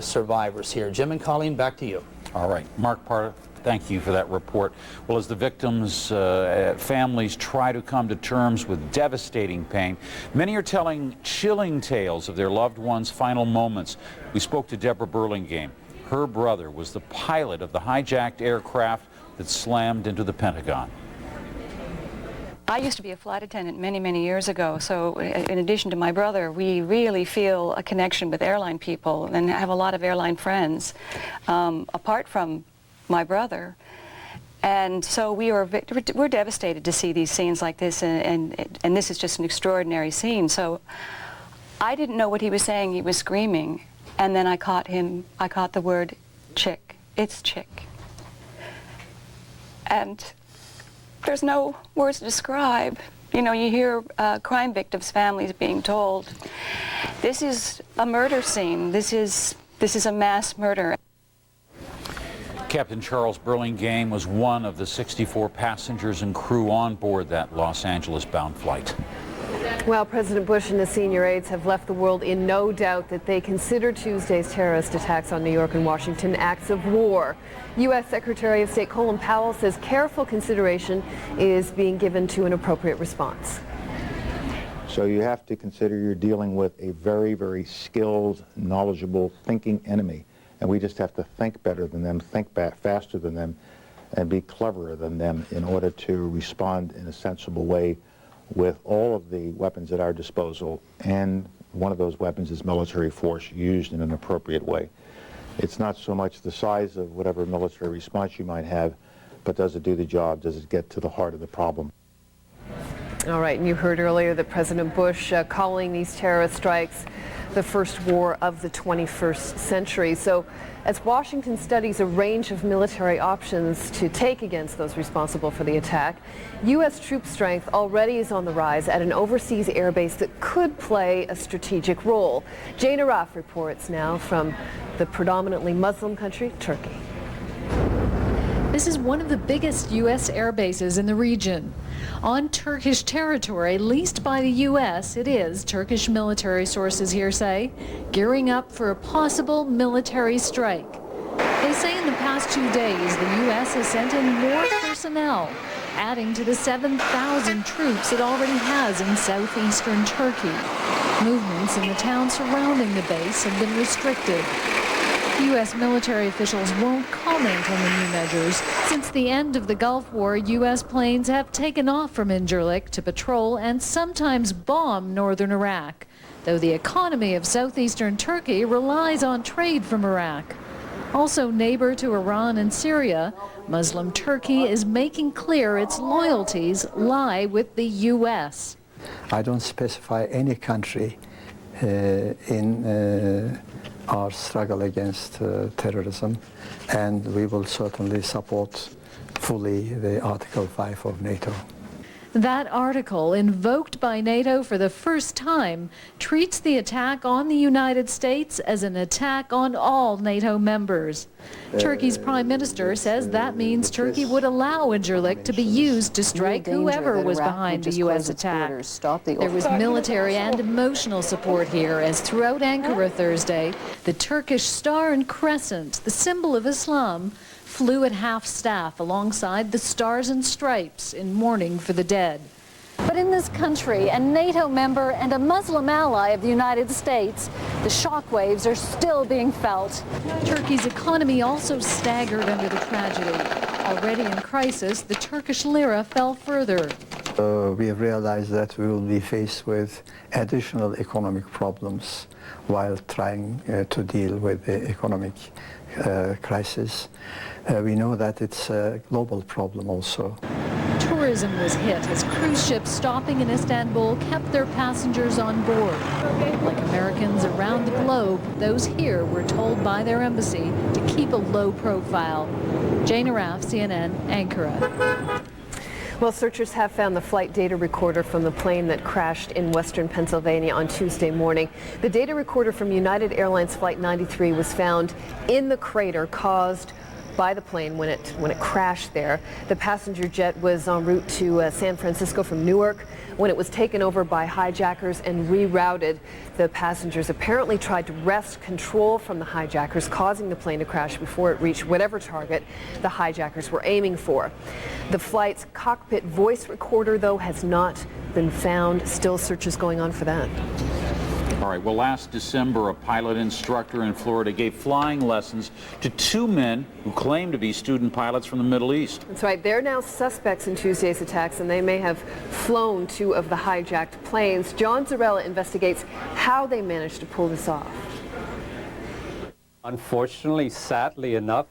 survivors here. Jim and Colleen, back to you. All right. Mark Parr, thank you for that report. Well, as the victims' families try to come to terms with devastating pain, many are telling chilling tales of their loved ones' final moments. We spoke to Deborah Burlingame. Her brother was the pilot of the hijacked aircraft that slammed into the Pentagon. I used to be a flight attendant many, many years ago, so in addition to my brother, we really feel a connection with airline people and have a lot of airline friends, apart from my brother. And so we're devastated to see these scenes like this, and this is just an extraordinary scene. So I didn't know what he was saying. He was screaming, and then I caught the word chick. It's chick. And there's no words to describe. You know, you hear crime victims' families being told, this is a murder scene. This is a mass murder. Captain Charles Burlingame was one of the 64 passengers and crew on board that Los Angeles-bound flight. Well, President Bush and the senior aides have left the world in no doubt that they consider Tuesday's terrorist attacks on New York and Washington acts of war. U.S. Secretary of State Colin Powell says careful consideration is being given to an appropriate response. So you have to consider you're dealing with a very, very skilled, knowledgeable, thinking enemy. And we just have to think better than them, think faster than them, and be cleverer than them in order to respond in a sensible way with all of the weapons at our disposal, and one of those weapons is military force used in an appropriate way. It's not so much the size of whatever military response you might have, but does it do the job? Does it get to the heart of the problem? All right, and you heard earlier that President Bush calling these terrorist strikes the first war of the 21st century. So as Washington studies a range of military options to take against those responsible for the attack, U.S. troop strength already is on the rise at an overseas airbase that could play a strategic role. Jane Araf reports now from the predominantly Muslim country, Turkey. This is one of the biggest U.S. air bases in the region. On Turkish territory leased by the U.S., it is, Turkish military sources here say, gearing up for a possible military strike. They say in the past 2 days, the U.S. has sent in more personnel, adding to the 7,000 troops it already has in southeastern Turkey. Movements in the town surrounding the base have been restricted. U.S. military officials won't comment on the new measures. Since the end of the Gulf War, U.S. planes have taken off from Incirlik to patrol and sometimes bomb northern Iraq, though the economy of southeastern Turkey relies on trade from Iraq. Also neighbor to Iran and Syria, Muslim Turkey is making clear its loyalties lie with the U.S. I don't specify any country in our struggle against terrorism, and we will certainly support fully the Article 5 of NATO. That article, invoked by NATO for the first time, treats the attack on the United States as an attack on all NATO members. Turkey's prime minister says that means Turkey would allow Incirlik to be used to strike whoever was behind the U.S. attack. There was military and emotional support here, as throughout Ankara Thursday, the Turkish Star and Crescent, the symbol of Islam, flew at half-staff alongside the Stars and Stripes in mourning for the dead. But in this country, a NATO member and a Muslim ally of the United States, the shockwaves are still being felt. Turkey's economy also staggered under the tragedy. Already in crisis, the Turkish lira fell further. We have realized that we will be faced with additional economic problems while trying to deal with the economic crisis. We know that it's a global problem also. Tourism was hit as cruise ships stopping in Istanbul kept their passengers on board. Like Americans around the globe, those here were told by their embassy to keep a low profile. Jane Araf, CNN, Ankara. Well, searchers have found the flight data recorder from the plane that crashed in western Pennsylvania on Tuesday morning. The data recorder from United Airlines Flight 93 was found in the crater caused by the plane when it crashed there. The passenger jet was en route to San Francisco from Newark when it was taken over by hijackers and rerouted. The passengers apparently tried to wrest control from the hijackers, causing the plane to crash before it reached whatever target the hijackers were aiming for. The flight's cockpit voice recorder, though, has not been found. Still searches going on for that. All right, well, last December, a pilot instructor in Florida gave flying lessons to 2 men who claimed to be student pilots from the Middle East. That's right. They're now suspects in Tuesday's attacks, and they may have flown 2 of the hijacked planes. John Zarella investigates how they managed to pull this off. Unfortunately, sadly enough,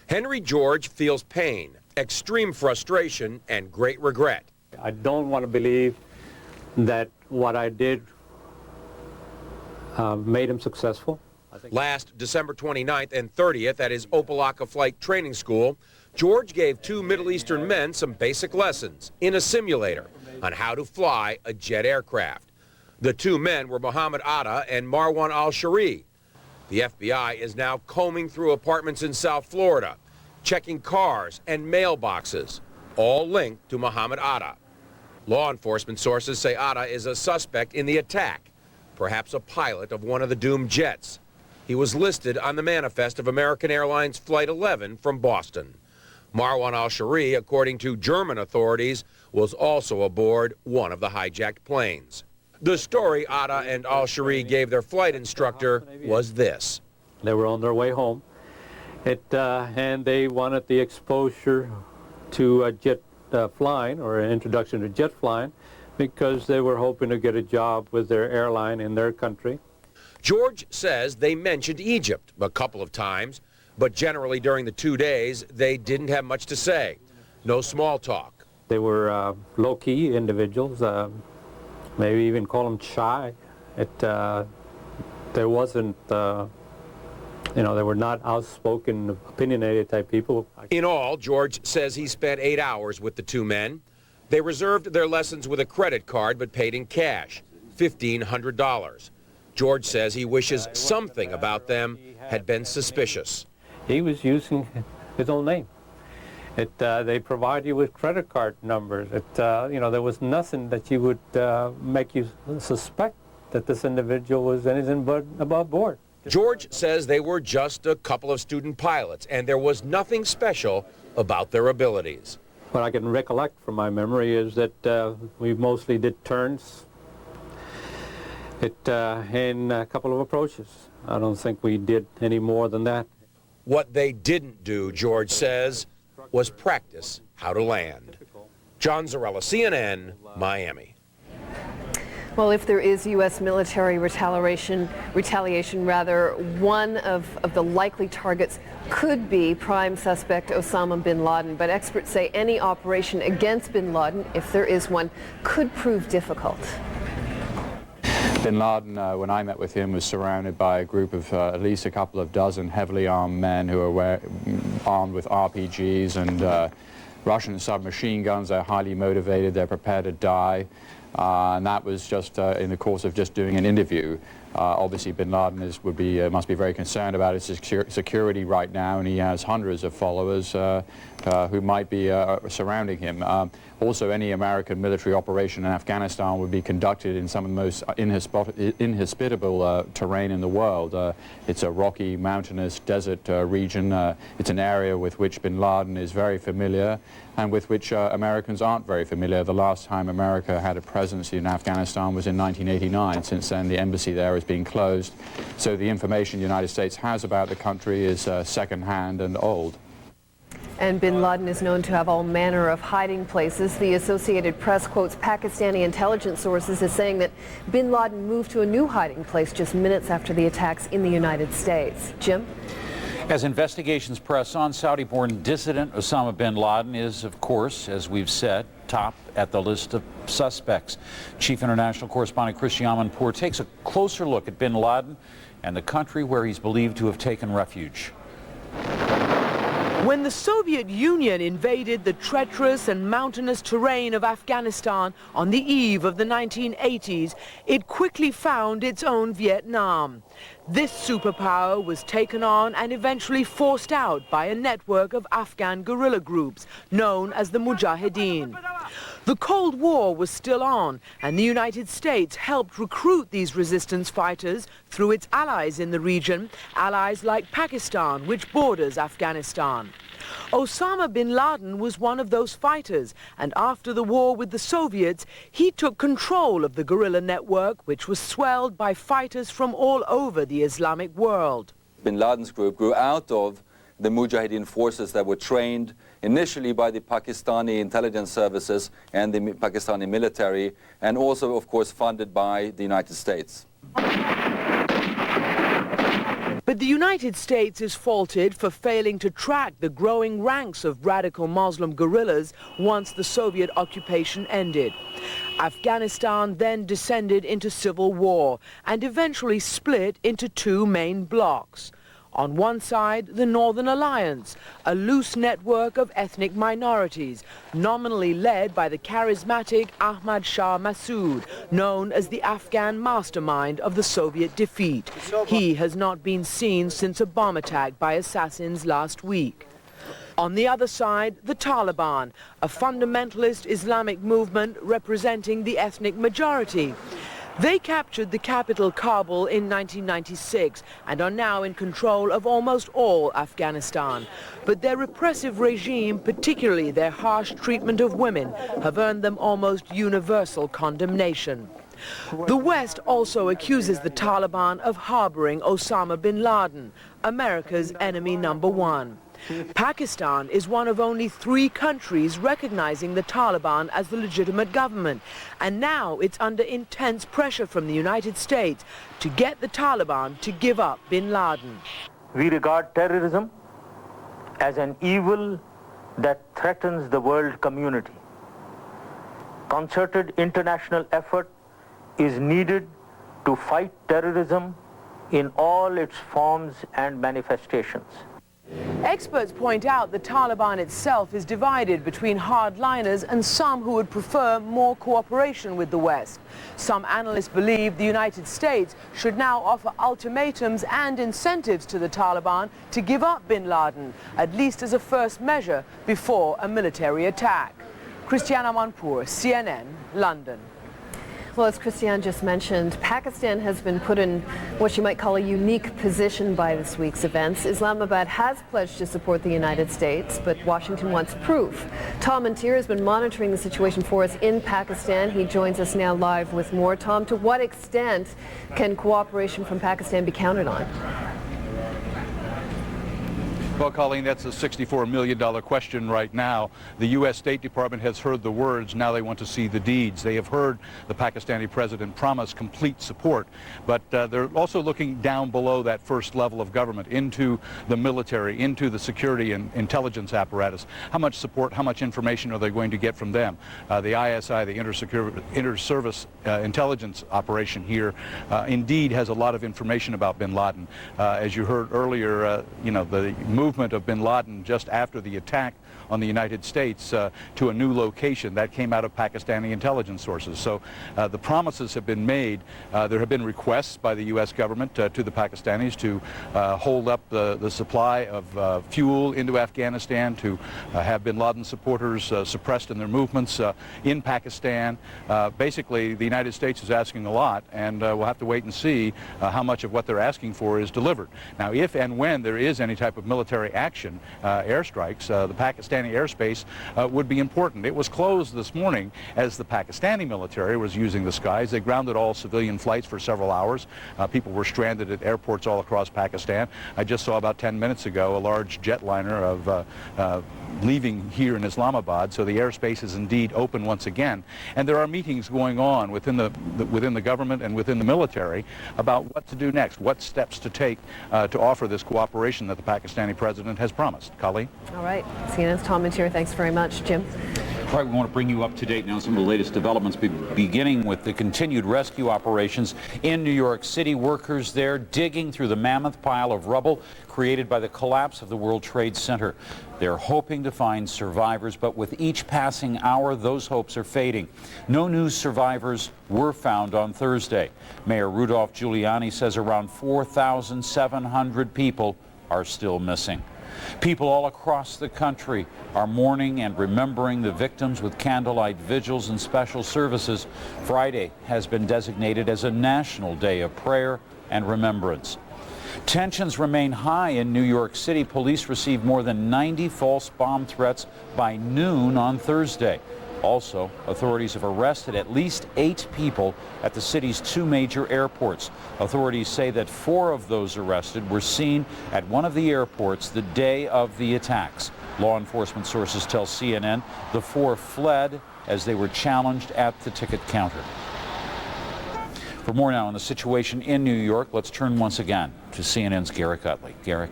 Henry George feels pain, extreme frustration, and great regret. I don't want to believe that what I did made him successful. Last December 29th and 30th at his Opelika Flight Training School, George gave 2 Middle Eastern men some basic lessons in a simulator on how to fly a jet aircraft. The 2 men were Mohammed Atta and Marwan al-Shari. The FBI is now combing through apartments in South Florida, checking cars and mailboxes, all linked to Mohammed Atta. Law enforcement sources say Atta is a suspect in the attack, perhaps a pilot of one of the doomed jets. He was listed on the manifest of American Airlines Flight 11 from Boston. Marwan al-Shari, according to German authorities, was also aboard one of the hijacked planes. The story Atta and al-Shari gave their flight instructor was this. They were on their way home, and they wanted the exposure to jet flying, or an introduction to jet flying, because they were hoping to get a job with their airline in their country. George says they mentioned Egypt a couple of times, but generally during the 2 days, they didn't have much to say. No small talk. They were low-key individuals, maybe even call them shy. There wasn't, you know, they were not outspoken, opinionated type people. In all, George says he spent 8 hours with the two men. They reserved their lessons with a credit card but paid in cash, $1,500. George says he wishes something about them had been suspicious. He was using his own name. They provide you with credit card numbers. You know, there was nothing that you would make you suspect that this individual was anything but above board. George says they were just a couple of student pilots, and there was nothing special about their abilities. What I can recollect from my memory is that we mostly did turns and a couple of approaches. I don't think we did any more than that. What they didn't do, George says, was practice how to land. John Zarella, CNN, Miami. Well, if there is U.S. military retaliation, one of the likely targets could be prime suspect Osama bin Laden. But experts say any operation against bin Laden, if there is one, could prove difficult. Bin Laden, when I met with him, was surrounded by a group of at least a couple of dozen heavily armed men who are armed with RPGs and Russian submachine guns. They're highly motivated. They're prepared to die. And that was just in the course of just doing an interview. Obviously, bin Laden must be very concerned about his security right now, and he has hundreds of followers who might be surrounding him. Also, any American military operation in Afghanistan would be conducted in some of the most inhospitable terrain in the world. It's a rocky, mountainous, desert region. It's an area with which bin Laden is very familiar and with which Americans aren't very familiar. The last time America had a presence in Afghanistan was in 1989. Since then, the embassy there has been closed. So the information the United States has about the country is second-hand and old. And bin Laden is known to have all manner of hiding places. The Associated Press quotes Pakistani intelligence sources as saying that bin Laden moved to a new hiding place just minutes after the attacks in the United States. Jim? As investigations press on, Saudi-born dissident Osama bin Laden is, of course, as we've said, top at the list of suspects. Chief International Correspondent Christian Amanpour takes a closer look at bin Laden and the country where he's believed to have taken refuge. When the Soviet Union invaded the treacherous and mountainous terrain of Afghanistan on the eve of the 1980s, it quickly found its own Vietnam. This superpower was taken on and eventually forced out by a network of Afghan guerrilla groups known as the Mujahideen. The Cold War was still on, and the United States helped recruit these resistance fighters through its allies in the region, allies like Pakistan, which borders Afghanistan. Osama bin Laden was one of those fighters, and after the war with the Soviets, he took control of the guerrilla network, which was swelled by fighters from all over the Islamic world. Bin Laden's group grew out of the Mujahideen forces that were trained initially by the Pakistani intelligence services and the Pakistani military, and also, of course, funded by the United States. But the United States is faulted for failing to track the growing ranks of radical Muslim guerrillas once the Soviet occupation ended. Afghanistan then descended into civil war and eventually split into two main blocs. On one side, the Northern Alliance, a loose network of ethnic minorities, nominally led by the charismatic Ahmad Shah Massoud, known as the Afghan mastermind of the Soviet defeat. He has not been seen since a bomb attack by assassins last week. On the other side, the Taliban, a fundamentalist Islamic movement representing the ethnic majority. They captured the capital, Kabul, in 1996 and are now in control of almost all Afghanistan. But their repressive regime, particularly their harsh treatment of women, have earned them almost universal condemnation. The West also accuses the Taliban of harboring Osama bin Laden, America's enemy number one. Pakistan is one of only 3 countries recognizing the Taliban as the legitimate government, and now it's under intense pressure from the United States to get the Taliban to give up bin Laden. We regard terrorism as an evil that threatens the world community. Concerted international effort is needed to fight terrorism in all its forms and manifestations. Experts point out the Taliban itself is divided between hardliners and some who would prefer more cooperation with the West. Some analysts believe the United States should now offer ultimatums and incentives to the Taliban to give up bin Laden, at least as a first measure before a military attack. Christiana Manpour, CNN, London. Well, as Christiane just mentioned, Pakistan has been put in what you might call a unique position by this week's events. Islamabad has pledged to support the United States, but Washington wants proof. Tom Mantier has been monitoring the situation for us in Pakistan. He joins us now live with more. Tom, to what extent can cooperation from Pakistan be counted on? Well, Colleen, that's a $64 million question right now. The U.S. State Department has heard the words. Now they want to see the deeds. They have heard the Pakistani president promise complete support, but they're also looking down below that first level of government into the military, into the security and intelligence apparatus. How much support, how much information are they going to get from them? The ISI, the Inter-Service Intelligence Operation here, indeed has a lot of information about bin Laden. As you heard earlier, you know, the movement of bin Laden just after the attack on the United States to a new location that came out of Pakistani intelligence sources. So the promises have been made. There have been requests by the U.S. government to the Pakistanis to hold up the supply of fuel into Afghanistan, to have bin Laden supporters suppressed in their movements in Pakistan. Basically, the United States is asking a lot, and we'll have to wait and see how much of what they're asking for is delivered. Now, if and when there is any type of military action, airstrikes, the Pakistani airspace would be important. It was closed this morning as the Pakistani military was using the skies. They grounded all civilian flights for several hours. People were stranded at airports all across Pakistan. I just saw about 10 minutes ago a large jetliner of leaving here in Islamabad, so the airspace is indeed open once again. And there are meetings going on within the government and within the military about what to do next, what steps to take to offer this cooperation that the Pakistani president has promised. Colleen? All right. CNN's Tom Mantier, thanks very much. Jim? All right, we want to bring you up to date now on some of the latest developments, beginning with the continued rescue operations in New York City. Workers there digging through the mammoth pile of rubble created by the collapse of the World Trade Center. They're hoping to find survivors, but with each passing hour, those hopes are fading. No new survivors were found on Thursday. Mayor Rudolph Giuliani says around 4,700 people are still missing. People all across the country are mourning and remembering the victims with candlelight vigils and special services. Friday has been designated as a national day of prayer and remembrance. Tensions remain high in New York City. Police received more than 90 false bomb threats by noon on Thursday. Also, authorities have arrested at least 8 people at the city's 2 major airports. Authorities say that 4 of those arrested were seen at one of the airports the day of the attacks. Law enforcement sources tell CNN the 4 fled as they were challenged at the ticket counter. For more now on the situation in New York, let's turn once again to CNN's Garrick Utley. Garrick.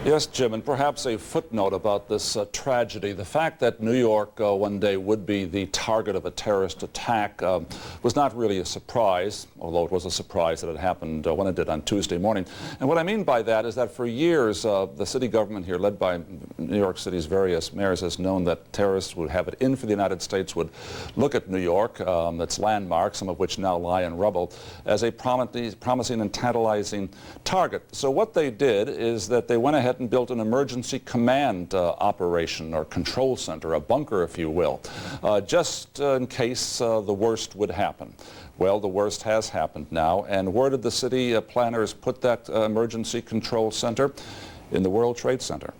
Yes, Jim, and perhaps a footnote about this tragedy. The fact that New York one day would be the target of a terrorist attack was not really a surprise, although it was a surprise that it happened when it did on Tuesday morning. And what I mean by that is that for years, the city government here, led by New York City's various mayors, has known that terrorists would have it in for the United States, would look at New York, its landmarks, some of which now lie in rubble, as a promising and tantalizing target. So what they did is that they went ahead and built an emergency command operation or control center, a bunker, if you will, just in case the worst would happen. Well, the worst has happened now, and where did the city planners put that emergency control center? In the World Trade Center.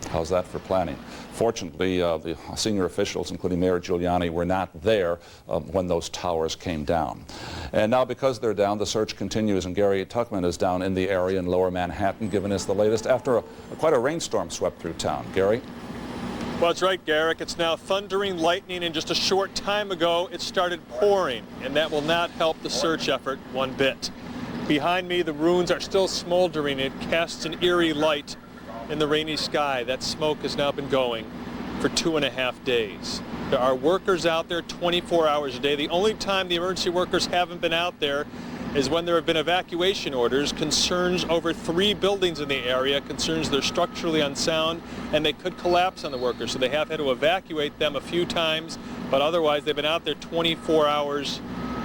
How's that for planning? Fortunately, the senior officials, including Mayor Giuliani, were not there when those towers came down. And now, because they're down, the search continues, and Gary Tuckman is down in the area in Lower Manhattan, giving us the latest after quite a rainstorm swept through town. Gary? Well, that's right, Garrick. It's now thundering lightning, and just a short time ago, it started pouring, and that will not help the search effort one bit. Behind me, the ruins are still smoldering. It casts an eerie light in the rainy sky. That smoke has now been going for 2.5 days. There are workers out there 24 hours a day. The only time the emergency workers haven't been out there is when there have been evacuation orders, concerns over 3 buildings in the area, concerns they're structurally unsound and they could collapse on the workers. So they have had to evacuate them a few times, but otherwise they've been out there 24 hours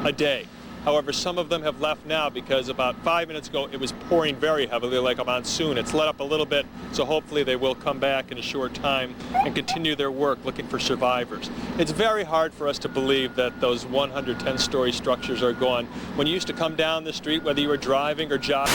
a day. However, some of them have left now because about 5 minutes ago it was pouring very heavily like a monsoon. It's let up a little bit, so hopefully they will come back in a short time and continue their work looking for survivors. It's very hard for us to believe that those 110-story structures are gone. When you used to come down the street, whether you were driving or jogging,